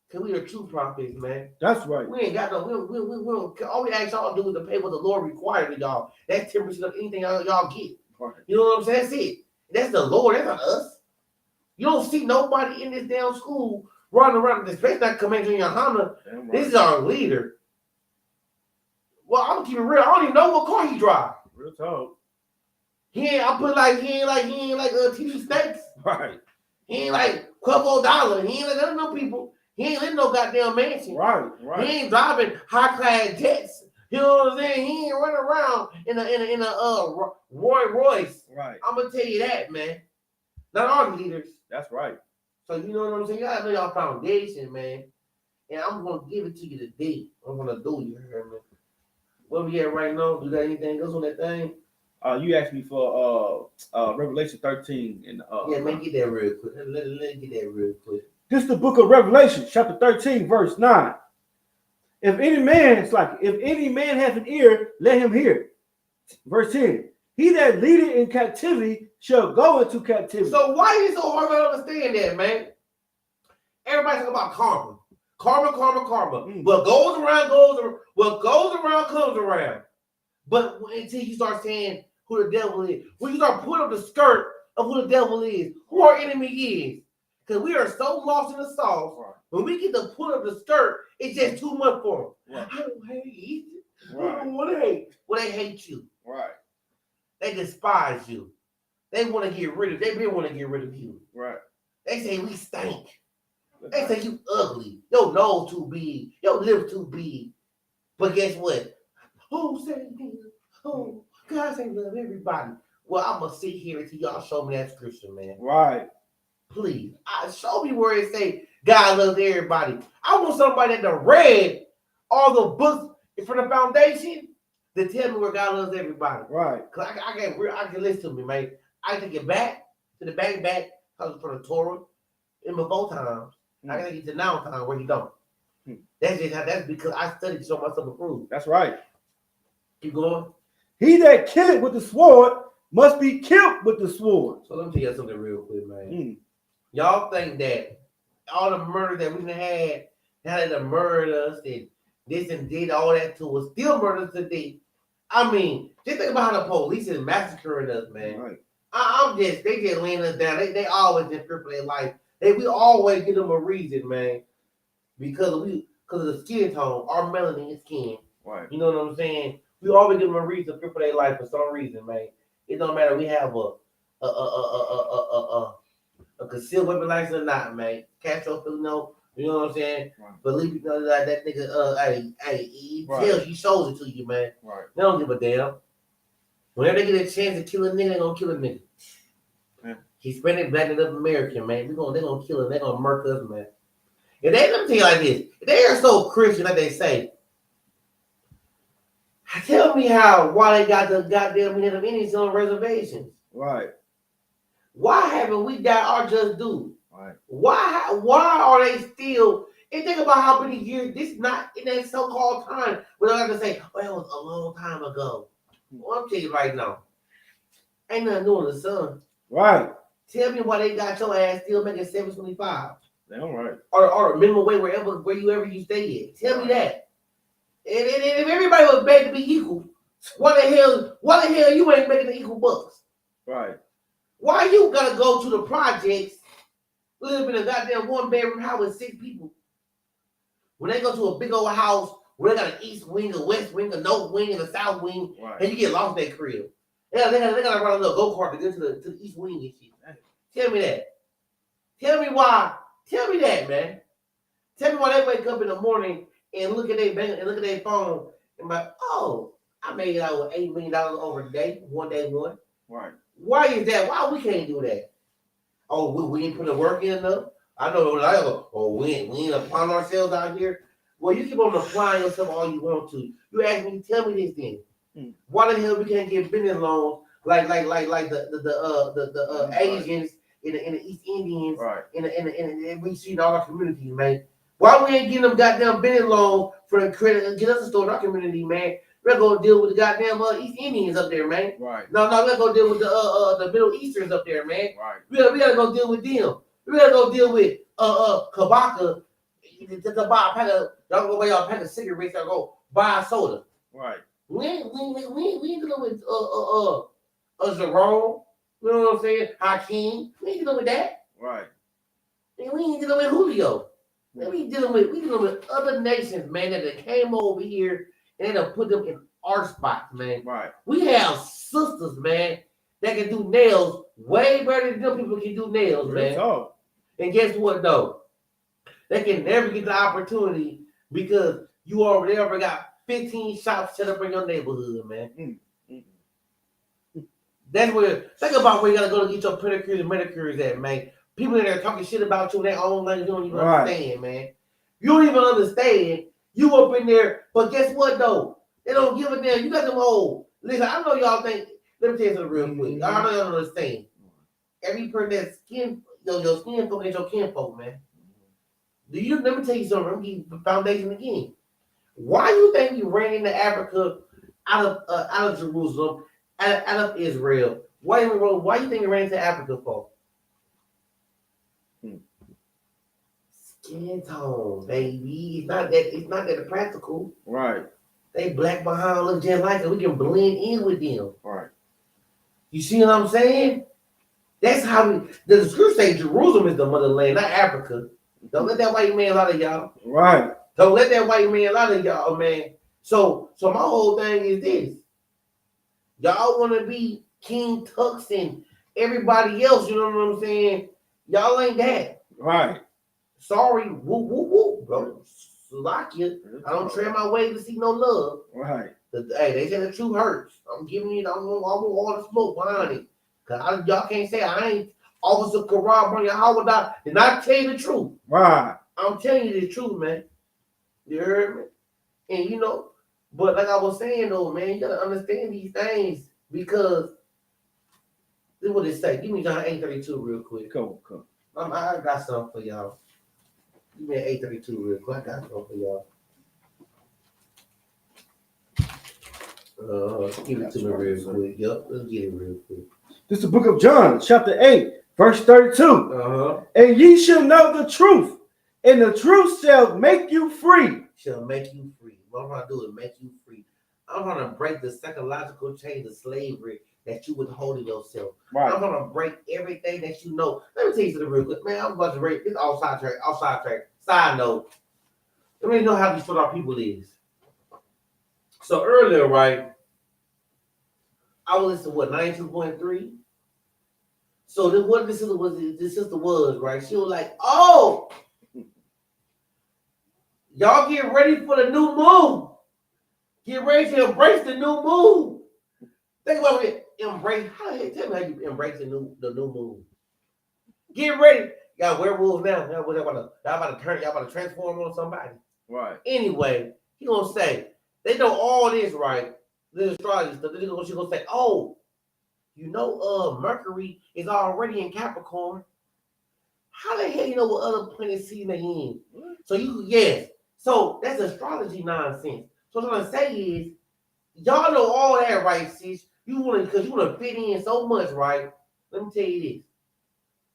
Because we are true prophets, man. That's right. We ain't got no. We don't. All we ask y'all to do is to pay what the Lord required of y'all. That's 10% of anything y'all get. Right. You know what I'm saying? That's it. That's the Lord. That's not us. You don't see nobody in this damn school running around, especially not Commander Yohana. Right. This is our leader. Well, I'm keeping real. I don't even know what car he drives. Real talk. He ain't like TV Snakes. Right. He ain't like $12. He ain't like none of them people. He ain't in no goddamn mansion. Right. Right. He ain't driving high class jets. You know what I'm saying? He ain't running around in a Roy Royce. Right. I'm gonna tell you that, man. Not our leaders. That's right. So you know what I'm saying? You gotta know y'all foundation, man. And I'm gonna give it to you today. I'm gonna do you hear me? Where we at right now? You got anything else on that thing? You asked me for Revelation 13 and yeah, man, get that real quick. Let get that real quick. This is the book of Revelation, chapter 13, verse 9. If any man hath an ear, let him hear. Verse 10. He that leadeth in captivity shall go into captivity. So why is it so hard to understand that, man? Everybody talking about karma. Karma. What goes around goes around. What goes around comes around. But until you start saying who the devil is, when you start putting up the skirt of who the devil is, who our enemy is, because we are so lost in the sauce. Right. When we get to put up the skirt, it's just too much for them. Right. I don't hate you. Right. I don't want to hate. Well, they hate you. Right. They despise you. They want to get rid of. They really want to get rid of you. Right. They say we stink. They say you ugly. Your nose too big. Your lips too big. But guess what? Oh, say it. Oh, God say love everybody. Well, I'm gonna sit here until y'all show me that scripture, man. Right. Please, show me where it say God loves everybody. I want somebody that done read all the books from the foundation to tell me where God loves everybody. Right. Cause I can listen to me, man. I can take it back to the back, cause from the Torah in my both times. I can take it to now time where he don't. That's because I studied to show myself approved. That's right. Keep going. He that killeth with the sword must be killed with the sword. So let me tell you something real quick, man. Y'all think that all the murder that we had, how they done murdered us and this and did all that to us, still murder us today. I mean, just think about how the police is massacring us, man. Right. They just laying us down. They always in fear for their life. We always give them a reason, man, because of the skin tone, our melanin skin. Right. You know what I'm saying? We always give them a reason to fear for their life for some reason, man. It don't matter. We have a concealed weapon license or not, man. Castro, you know what I'm saying? Right. Believe you know like that nigga, he tells you, shows it to you, man. Right. They don't give a damn. Whenever they get a chance to kill a nigga, they gonna kill a nigga. Yeah. Hispanic, black, and American, man. They gonna kill him. They gonna murk us, man. Let me tell you like this. If they are so Christian, like they say, tell me why they got the goddamn Native Indians on reservations. Right. Why haven't we got our just due? Right. Why are they still? And think about how many years this not in that so-called time. We don't have to say, oh, it was a long time ago. Well, I'm telling you right now, ain't nothing new in the sun. Right. Tell me why they got your ass still making $7.25. Damn right. Or minimum wage wherever you stay at. Tell me that. And if everybody was made to be equal, why the hell you ain't making the equal bucks? Right. Why you gotta go to the projects, live in a goddamn 1-bedroom house with 6 people? When they go to a big old house where they got an east wing, a west wing, a north wing, and a south wing, right, and you get lost in that crib. Yeah, they gotta run a little go-kart to get to the east wing and shit. Tell me that. Tell me why. Tell me that, man. Tell me why they wake up in the morning and look at their bank and look at their phone and be like, oh, I made out with $8 million over the day, one day one. Right. Why is that? Why we can't do that? Oh, we ain't put the work in enough. I know when I go, oh, we ain't applying ourselves out here. Well, you keep on applying yourself all you want to. You ask me, tell me this thing. Why the hell we can't get business loans like the Asians in the East Indians and we see in all our communities, man? Why we ain't getting them goddamn business loans for the credit get us a store in our community, man? We're gonna deal with the goddamn East Indians up there, man. Right. No, let's go deal with the Middle Easterns up there, man. Right. We gotta go deal with them. We gotta go deal with Kabaka to buy a pack of y'all go buy y'all a pack of cigarettes or go buy a soda. Right. We ain't dealing with Jerome. You know what I'm saying? Hakeem. We ain't dealing with that. Right. And we ain't dealing with Julio. We dealing with other nations, man, that came over here and they put them in our spots, man. Right. We have sisters, man, that can do nails way better than them people can do nails, man. Talk. And guess what though? They can never get the opportunity because you already got 15 shops set up in your neighborhood, man. That's where, think about where you gotta go to get your pedicures and manicures at, man. People in there talking shit about you in their own language, you don't even understand, man. You don't even understand. You up in there, but guess what though? They don't give a damn. You got them old. Listen, I know y'all think, let me tell you something real quick. I know y'all don't understand. Every person that's skin, your skin folk is your kinfolk, man. Let me tell you something. I'm gonna give you the foundation again. Why you think we ran into Africa out of Jerusalem, out of Israel? Why you think we ran into Africa for? Skin tone, baby. It's not that practical. Right. They black behind look just like us. We can blend in with them. Right. You see what I'm saying? That's how the scripture say Jerusalem is the motherland, not Africa. Don't let that white man lie to y'all. Right. Don't let that white man lie to y'all, man. So my whole thing is this. Y'all want to be King Tux and everybody else, you know what I'm saying? Y'all ain't that. Right. Sorry, whoop, whoop, whoop, bro. Slakia. I don't tread my way to see no love. Right. Hey, they say the truth hurts. I'm giving you, I want all the smoke behind it. Because y'all can't say I ain't Officer Karab on your Howard. Did not tell you the truth. Right. I'm telling you the truth, man. You heard me? And you know, but like I was saying though, man, you gotta understand these things because this is what it say. Give me John 8:32 real quick. Come. I got something for y'all. Give me 8:32 real quick. I got something for y'all. Give it to me real quick. Yep, let's get it real quick. This is the book of John, chapter 8, verse 32. And ye shall know the truth, and the truth shall make you free. Shall make you free. What I'm gonna do is make you free. I'm gonna break the psychological chains of slavery that you withhold in yourself. Right. I'm gonna break everything that you know. Let me tell you something real quick, man. I'm about to break this outside track. Side note. Let me know how these sort of people is. So earlier, right? I was listening to what 92.3. So then what this sister was, right? She was like, "Oh, y'all get ready for the new moon. Get ready to embrace the new moon. Think about it. Embrace. Tell me how you embrace the new moon. Get ready. Y'all werewolves now. Y'all about to turn. Y'all about to transform on somebody. Right. Anyway, he gonna say they know all this, right? This astrology stuff. She gonna say, "Oh, you know, Mercury is already in Capricorn. How the hell you know what other planets see they in? So So that's astrology nonsense. So what I'm trying to say is, y'all know all that, right, sis? You want to fit in so much, right? Let me tell you this.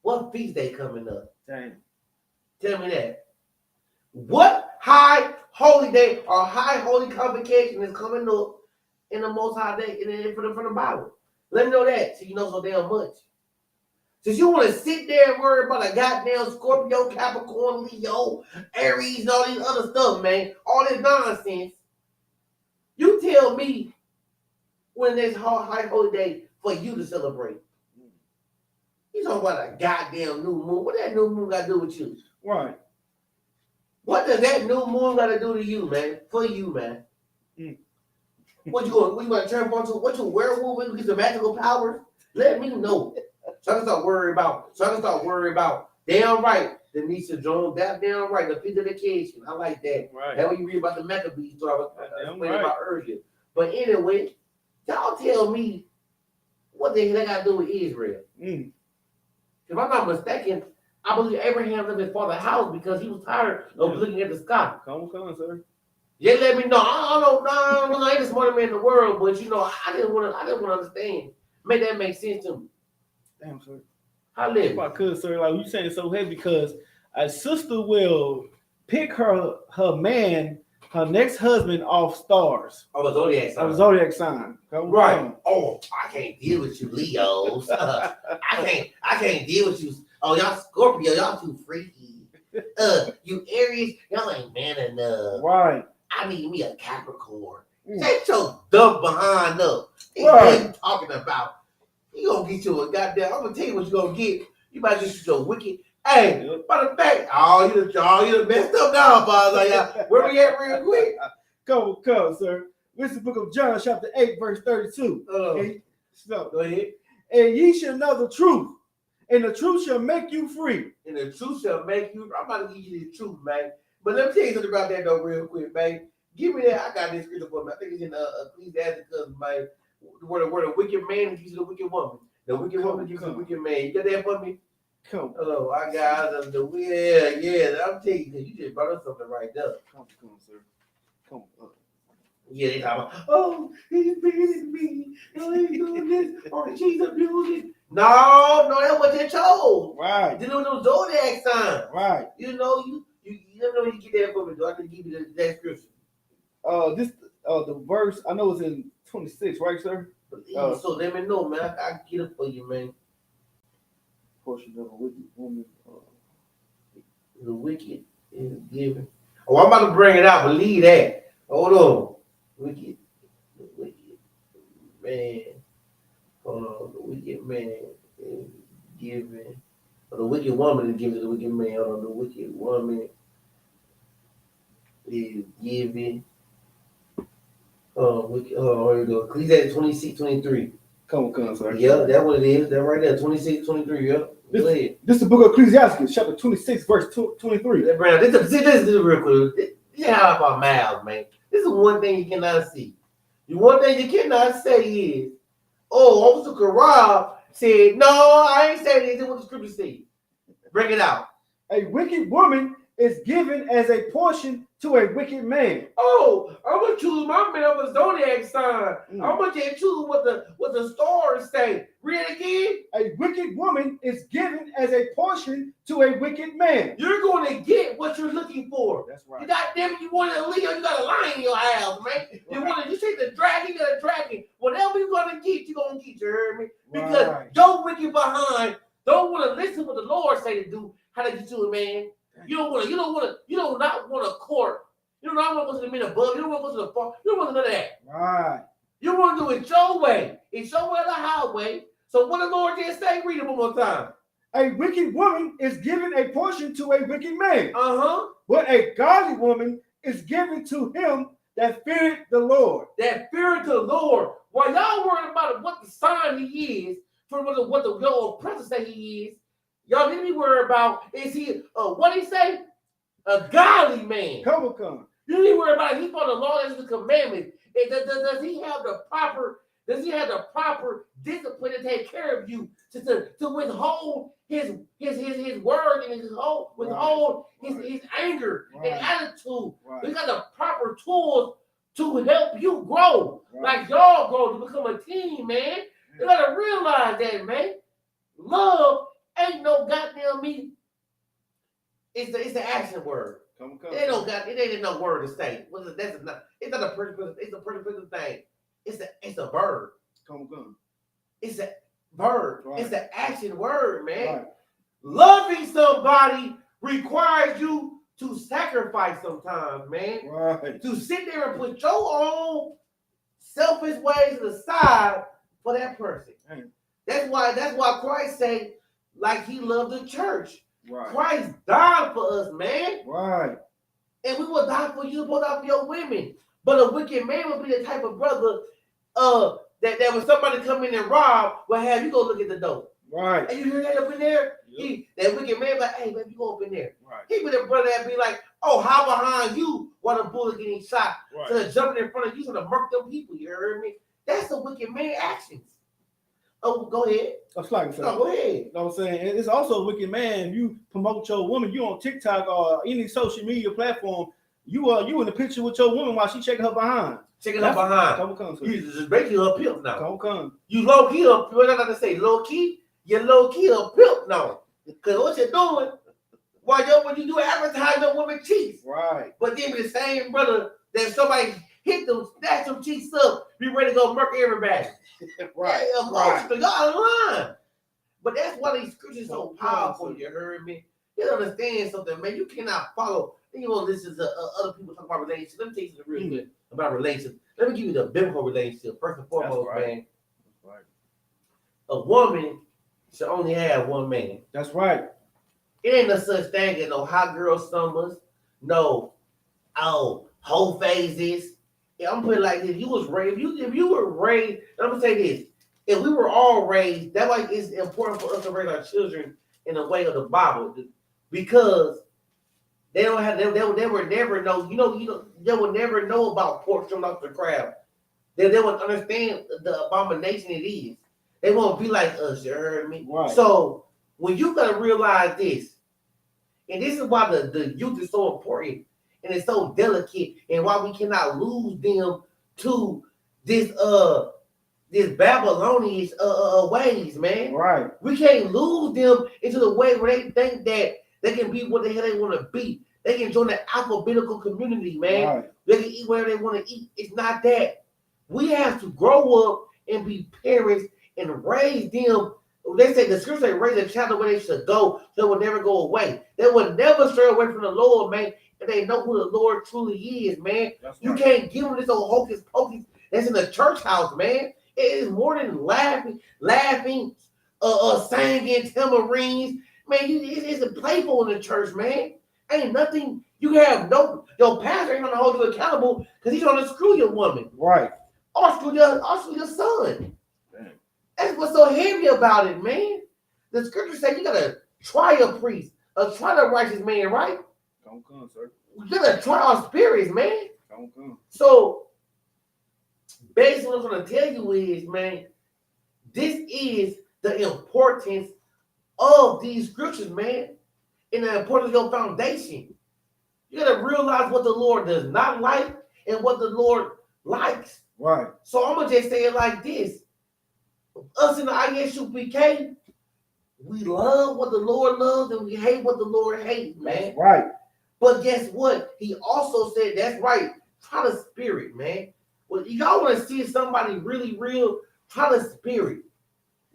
What feast day coming up? Dang. Tell me that. What high holy day or high holy convocation is coming up in the Most High day from the Bible? Let me know that so you know so damn much. Since you want to sit there and worry about a goddamn Scorpio, Capricorn, Leo, Aries, and all these other stuff, man, all this nonsense, you tell me when there's high holy day for you to celebrate. You talking about a goddamn new moon. What that new moon got to do with you? Right. What does that new moon got to do to you, man? For you, man. What you going to turn into? What you werewolf and get the magical powers? Let me know. So I can start worrying about. Damn right. Denisha Jones, that damn right. The fifth dedication. I like that. Right. That when you read about the Maccabees, so I was explaining about earlier. But anyway, Y'all tell me what the hell they got to do with Israel? If I'm not mistaken, I believe Abraham left his father's house because he was tired of looking at the sky. Come on, sir. Yeah, let me know. I don't know. I ain't the smartest man in the world, but you know, I didn't want to understand. Make that make sense to me. Damn, sir. I live. If I could, sir, like you saying so heavy because a sister will pick her man, her next husband off stars. Oh, a zodiac sign. A zodiac sign. Right. Oh, I can't deal with you, Leos. I can't deal with you. Oh, y'all Scorpio, y'all too freaky. You Aries, y'all ain't man enough. Right. I need me a Capricorn. Take your dumb behind up. Right. What you talking about? You gonna get you a goddamn. I'm gonna tell you what you gonna get. You might get you some wicked. Hey, matter of fact, you done messed up now, father. Where we at real quick? Come, sir. This is the book of John, chapter 8, verse 32. Go ahead. And ye shall know the truth, and the truth shall make you free. And the truth shall make you. I'm about to give you the truth, man. But let me tell you something about that though, real quick, man. Give me that. I got this scripture for me. I think it's in Ecclesiastes, man. Where the wicked man gives you the wicked woman. The wicked woman gives you the wicked man. You got that for me? Come. Oh, I got yeah. I'm telling you, you just brought up something right there. Come, sir. Come on. Yeah, they talking about, oh, he's beating me. Oh, he's doing this. Or she's abusing. No, that wasn't chose. Right. You know those zodiac signs. Right. You know, you never know when you get that from me. I can give you that scripture. The verse, I know it's in 26, right, sir? So let me know, man. I get it for you, man. Portion of a wicked woman. The wicked is given. Oh, I'm about to bring it out. Believe that. Hold on. The wicked man. Hold on. The wicked man is given. Or the wicked woman is given to the wicked man. Hold on. The wicked woman is given. Here we go. Ecclesiastes 26:23. Come on, sir. Yeah, that's what it is. That right there. 26:23. Yeah. This is the book of Ecclesiastes, chapter 26, verse 23. This is real quick. This is how about mouths, man. This is one thing you cannot see. The one thing you cannot say is, oh, Officer Karab said, no, I ain't saying this. This is what the scripture said. Bring it out. A wicked woman is given as a portion to a wicked man. Oh, I'm gonna choose my man of a zodiac sign. I'm gonna choose what the stars say. Read it again. A wicked woman is given as a portion to a wicked man. You're gonna get what you're looking for. That's right. You got them. You want a Leo, you got a lion in your house, man. You take the dragon, you got a dragon. Whatever you're gonna get, you're gonna get. You heard me? Because your wicked behind don't want to listen what the Lord say to do. How to get to it, man. You don't not want a court. You do not want to go to the middle above. You don't want to go to the far. You don't want none of that. Right. You want to do it your way. It's your way or the highway. So what the Lord just say, read it one more time. A wicked woman is given a portion to a wicked man. But a godly woman is given to him that feared the Lord. That feared the Lord. While y'all worried about what the sign he is, from what the your oppressor say he is, y'all need to be worried about, is he, what did he say? A godly man. Come on. You need to worry about it. He follow the law and the commandments. Does he have the proper discipline to take care of you? To withhold his word and withhold his anger and attitude. He got the proper tools to help you grow. Like y'all grow to become a team, man. You gotta realize that, man. Love ain't no goddamn me. It's the action word. It ain't no word to say. It's not a person. It's a person thing. It's a verb. It's a verb. Right. It's the action word, man. Right. Loving somebody requires you to sacrifice sometimes, man. Right. To sit there and put your own selfish ways to the side for that person. Right. That's why Christ said, like he loved the church. Right. Christ died for us, man. Right. And we will die for you, supposed to die for your women. But a wicked man would be the type of brother that when somebody come in and rob, will have you go look at the door. Right. And you hear that up in there? Yep. That wicked man, like, hey, man, you go up in there. Right. He be the brother that be like, oh, how behind you while the bullet getting shot? Right. So jumping in front of you, so to murk them people, you heard me? That's a wicked man actions. Oh, go ahead. That's like, no, go ahead. You know what I'm saying? It's also a wicked man. You promote your woman. You on TikTok or any social media platform. You in the picture with your woman while she shaking her behind. Shaking her behind. You just basically a pimp now. You low key a pimp. What I got to say? Low key. You're low key a pimp now. Because what you're doing, when you do advertise your woman cheeks. Right. But then the same brother that somebody hit them, snatch them cheeks up, be ready to go murk everybody. Right. Yeah, right. Y'all out of line. But that's why these scriptures so powerful. You heard me? You don't understand something, man. You cannot follow. Then you want to listen to other people talk about relationships. Let me tell you something real good about relationships. Let me give you the biblical relationship first and foremost, man. That's right. A woman should only have one man. That's right. It ain't no such thing as no hot girl summers, no whole phases. Yeah, I'm putting it like this. If you were raised, I'm gonna say this. If we were all raised, that's why it's important for us to raise our children in the way of the Bible, because they don't have they would never know. They would never know about pork, shrimp, lobster, crab. They would understand the abomination it is. They won't be like us. You heard me? Right. So when you gotta realize this, and this is why the youth is so important and it's so delicate, and why we cannot lose them to this Babylonian ways, man. Right. We can't lose them into the way where they think that they can be what the hell they want to be. They can join the alphabetical community, man. Right. They can eat whatever they want to eat. It's not that. We have to grow up and be parents and raise them. They say the scripture say raise a child the way they should go, so they will never go away. They will never stray away from the Lord, man. And they know who the Lord truly is, man. That's You right. can't give them this old hocus pocus that's in the church house, man. It is more than laughing, singing tamarines. Man, it's playful in the church, man. Ain't nothing you have your pastor ain't gonna hold you accountable because he's trying to screw your woman. Right. Or screw your son. Damn. That's what's so heavy about it, man. The scripture say you gotta try a priest, try the righteous man, right? Don't come, sir. You gotta try our spirits, man. Don't come. So basically what I'm trying to tell you is, man, this is the importance of these scriptures, man, and the importance of your foundation. You gotta realize what the Lord does not like and what the Lord likes. Right. So I'm gonna just say it like this. Us in the ISUPK, we love what the Lord loves and we hate what the Lord hates, man. That's right. But guess what? He also said, that's right, try the spirit, man. Well, y'all want to see somebody really real, try the spirit.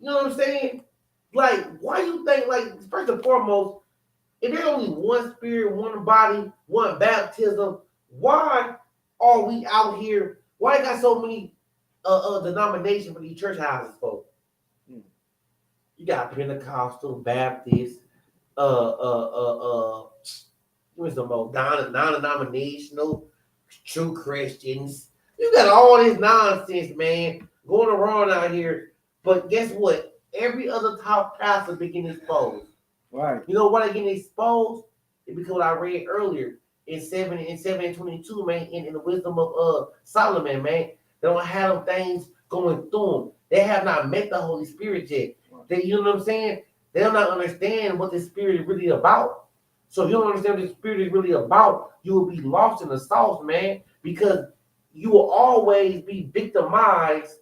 You know what I'm saying? Like, why you think, like, first and foremost, if there's only one spirit, one body, one baptism, why are we out here? Why they got so many denominations for these church houses, folks? You got Pentecostal, Baptist, what's the most non-denominational, true Christians. You got all this nonsense, man, going around out here. But guess what? Every other top pastor been getting exposed. Right. You know why they getting exposed? It's because what I read earlier in 7 and 22, man, in the wisdom of Solomon, man. They don't have them things going through them. They have not met the Holy Spirit yet. They, you know what I'm saying? They don't not understand what the Spirit is really about. So if you don't understand what the Spirit is really about, you will be lost in the sauce, man, because you will always be victimized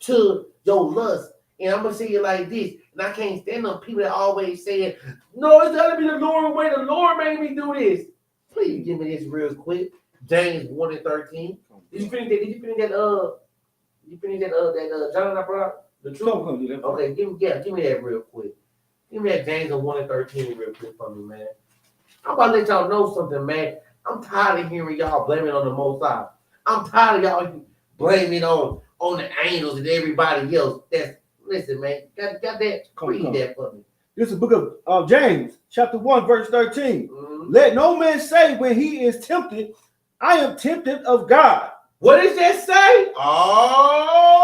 to your lust. And I'm going to say it like this, and I can't stand them people that always say, no, it's got to be the Lord way. The Lord made me do this. Please give me this real quick. James 1 and 13. Did you finish that John I brought up? The truth? Okay, give me that real quick. Give me that James 1 and 13 real quick for me, man. I'm about to let y'all know something, man. I'm tired of hearing y'all blaming on the Most High. I'm tired of y'all blaming on the angels and everybody else. Listen, man. Got that? Read that for me. This is the book of James, chapter 1, verse 13. Mm-hmm. Let no man say when he is tempted, I am tempted of God. What does that say? Oh,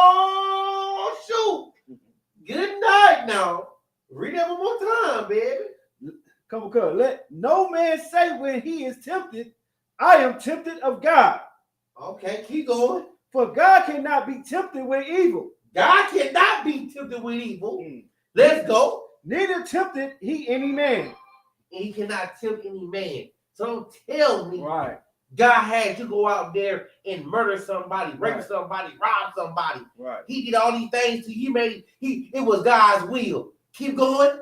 shoot. Good night now. Read that one more time, baby. Come on. Let no man say when he is tempted, I am tempted of God. Okay, keep going. For God cannot be tempted with evil. God cannot be tempted with evil. Let's go. Neither tempted he any man. And he cannot tempt any man. So don't tell me Right. God had you go out there and murder somebody, rape Right. somebody, rob somebody. Right. He did all these things to you. It was God's will. Keep going.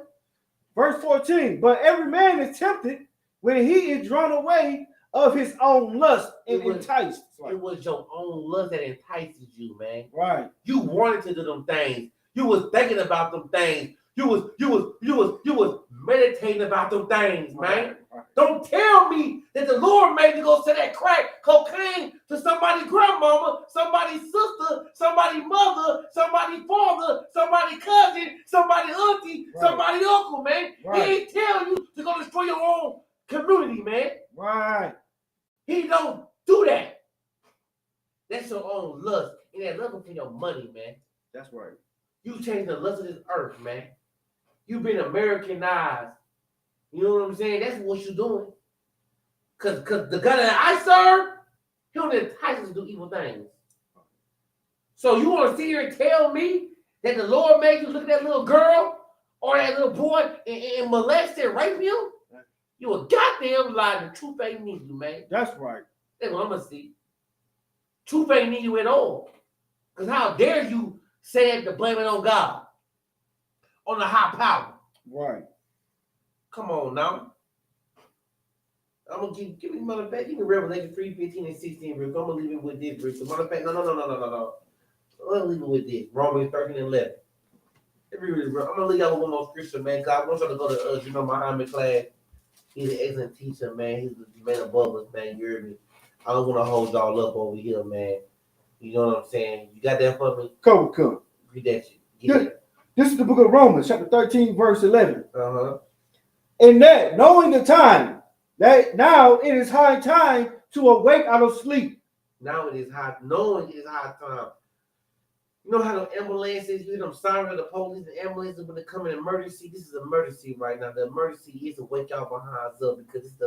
Verse 14. But every man is tempted when he is drawn away of his own lust and enticed. It was your own lust that entices you, man. Right. You wanted to do them things. You was thinking about them things. You was meditating about them things, man. Right. Don't tell me that the Lord made you go sell that crack cocaine to somebody's grandmama, somebody's sister, somebody's mother, somebody's father, somebody's cousin, somebody's auntie, somebody's uncle, man. Right. He ain't tell you to go destroy your own community, man. Right. He don't do that. That's your own lust. And that lust for your money, man. That's right. You changed the lust of this earth, man. You've been Americanized. You know what I'm saying? That's what you're doing. Cause the God that I serve, he don't entice us to do evil things. So you want to sit here and tell me that the Lord made you look at that little girl or that little boy and molest and rape him? You a goddamn liar. The truth ain't need you, man. That's right. That's what I'm gonna see. Truth ain't need you at all. Cause how dare you say it to blame it on God, on the high power? Right. Come on now. I'm gonna give me matter of fact, give me Revelation 3, 15, and 16, Rick. I'm gonna leave it with this, Rick. So matter of fact, no. I'm gonna leave it with this. Romans 13 and 11. I'm gonna leave y'all with one more scripture, man. Cause I want y'all to go to Muhammad class. He's an excellent teacher, man. He's the man above us, man. You heard me. I don't want to hold y'all up over here, man. You know what I'm saying? You got that for me? Come. Read that shit. This is the book of Romans, chapter 13, verse 11. Uh-huh. And that, knowing the time, that now it is high time to awake out of sleep. Now it is high, knowing it is high time. You know how the ambulances, you hear them sirens of the police and ambulances when they come in emergency? This is emergency right now. The emergency is to wake y'all behinds up because this is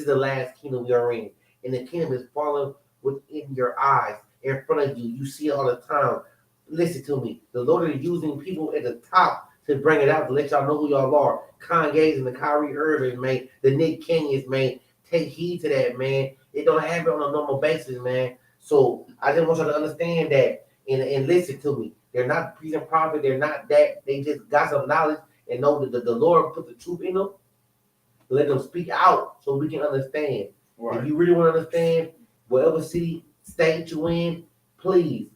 the last kingdom we are in. And the kingdom is falling within your eyes, in front of you. You see it all the time. Listen to me. The Lord is using people at the top to bring it out, to let y'all know who y'all are. Kanye's and the Kyrie Irving, man. The Nick Canyons, man. Take heed to that, man. It don't happen on a normal basis, man. So I just want y'all to understand that and listen to me. They're not preaching prophet. They're not that. They just got some knowledge and know that the Lord put the truth in them. Let them speak out so we can understand. Right. If you really want to understand, whatever city, state you in, please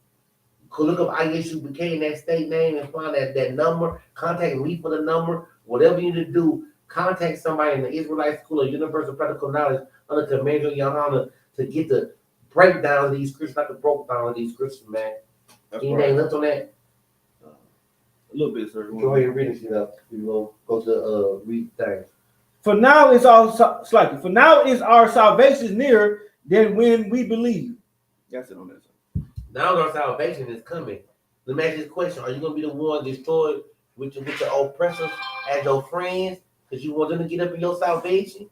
look up ISUPK in that state name and find that number. Contact me for the number. Whatever you need to do, contact somebody in the Israelite School of Universal Practical Knowledge under Commander Yohana to get the breakdown of these scriptures, not the breakdown of these scriptures, man. Anything left on that? A little bit, sir. Go ahead and read it up. We will go to read things. For now is our salvation nearer than when we believe. That's it on that. Now our salvation is coming. Let me ask you this question: are you gonna be the one destroyed with your oppressors as your friends because you want them to get up in your salvation?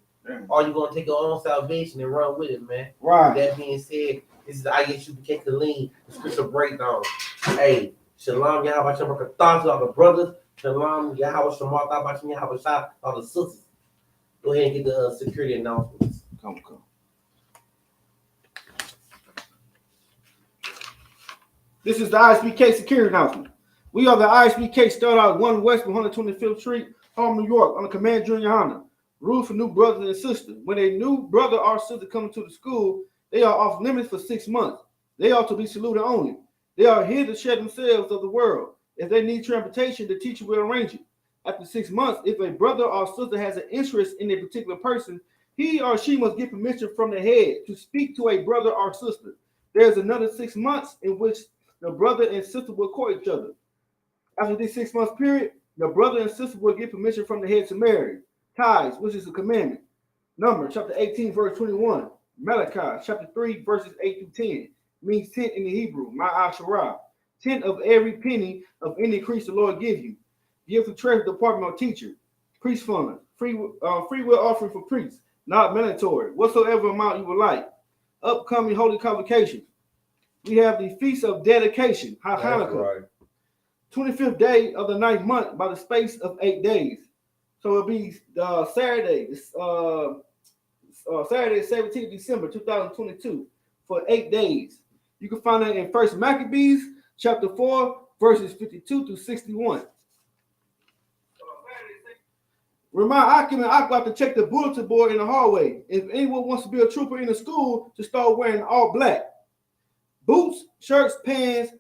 Or are you gonna take your own salvation and run with it, man? Right. With that being said, this is the ISUPK Kaleen, the scripture breakdown. Hey, Shalom Yahweh Shem Thoughts to all the brothers. Shalom Yahweh Shem Yahweh Shah, all the sisters. Go ahead and get the security announcements. Come. This is the ISUPK security announcement. We are the ISUPK, start out 1 West 125th Street, Harlem, New York, under Command Junior Honda. Rules for new brothers and sisters. When a new brother or sister comes to the school, they are off limits for 6 months. They are to be saluted only. They are here to share themselves of the world. If they need transportation, the teacher will arrange it. After 6 months, if a brother or sister has an interest in a particular person, he or she must get permission from the head to speak to a brother or sister. There's another 6 months in which the brother and sister will court each other. After this 6 month period, the brother and sister will get permission from the head to marry. Tithes, which is a commandment. Numbers chapter 18, verse 21. Malachi chapter 3, verses 8 through 10. Means 10 in the Hebrew, ma'asharah. 10 of every penny of any increase the Lord give you. Give to treasury department or teacher. Priest fund. Free will offering for priests. Not mandatory. Whatsoever amount you would like. Upcoming holy convocations. we have the Feast of Dedication, Hanukkah. Right. 25th day of the 9th month by the space of 8 days. So it'll be Saturday, Saturday, 17th December 2022 for 8 days. You can find that in 1 Maccabees chapter 4, verses 52 through 61. Remind occupant Aqua to check the bulletin board in the hallway. If anyone wants to be a trooper in the school, to start wearing all black. Boots, shirts, pants,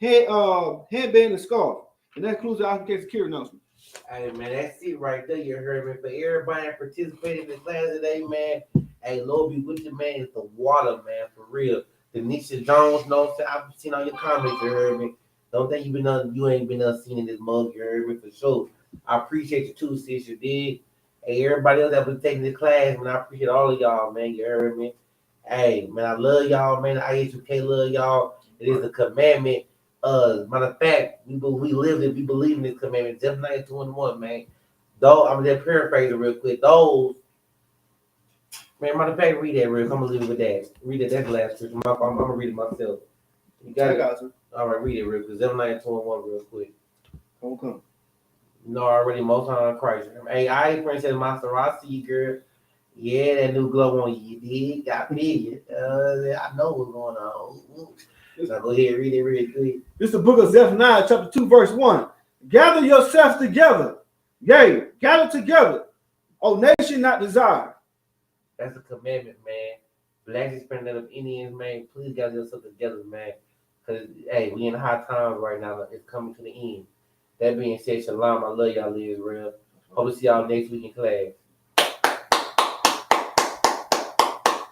headband, and scarf. And that includes the Occupant security announcement. Hey, man, that's it right there. You heard me. For everybody participating in the class today, man. Hey, Lord be with you, man. It's the water, man, for real. Denisha Jones, know what I'm saying? I've seen all your comments, you heard me. Don't think you ain't been seen in this mug, you heard me, for sure. I appreciate you too, sis, you did. Hey, everybody else that was taking this class, man, I appreciate all of y'all, man, you heard me. Hey, man, I love y'all, man. ISUPK love y'all. It is a commandment. Matter of fact, we live it, we believe in this commandment. Zephaniah 2:1, man. Though I'm just paraphrasing real quick. Those, man, matter of fact, read that real quick. I'm gonna leave it with that. Read it, that's the last scripture. I'm gonna read it myself. You got it? All right, read it real quick. Zephaniah 2:1 real quick. Okay. No, already most high Christ. Hey, I Princess Master, I see you, girl. Yeah, that new glow on you, did. Got me. I know what's going on. So go ahead, read it real quick. This is the book of Zephaniah, chapter 2, verse 1. Gather yourselves together. Yea, gather together. O nation not desired. That's a commitment, man. Blacks, Hispanic, of Indians, man. Please gather yourself together, man. Because, hey, we in high times right now. It's coming to the end. That being said, shalom. I love y'all, Israel. Hope to see y'all next week in class.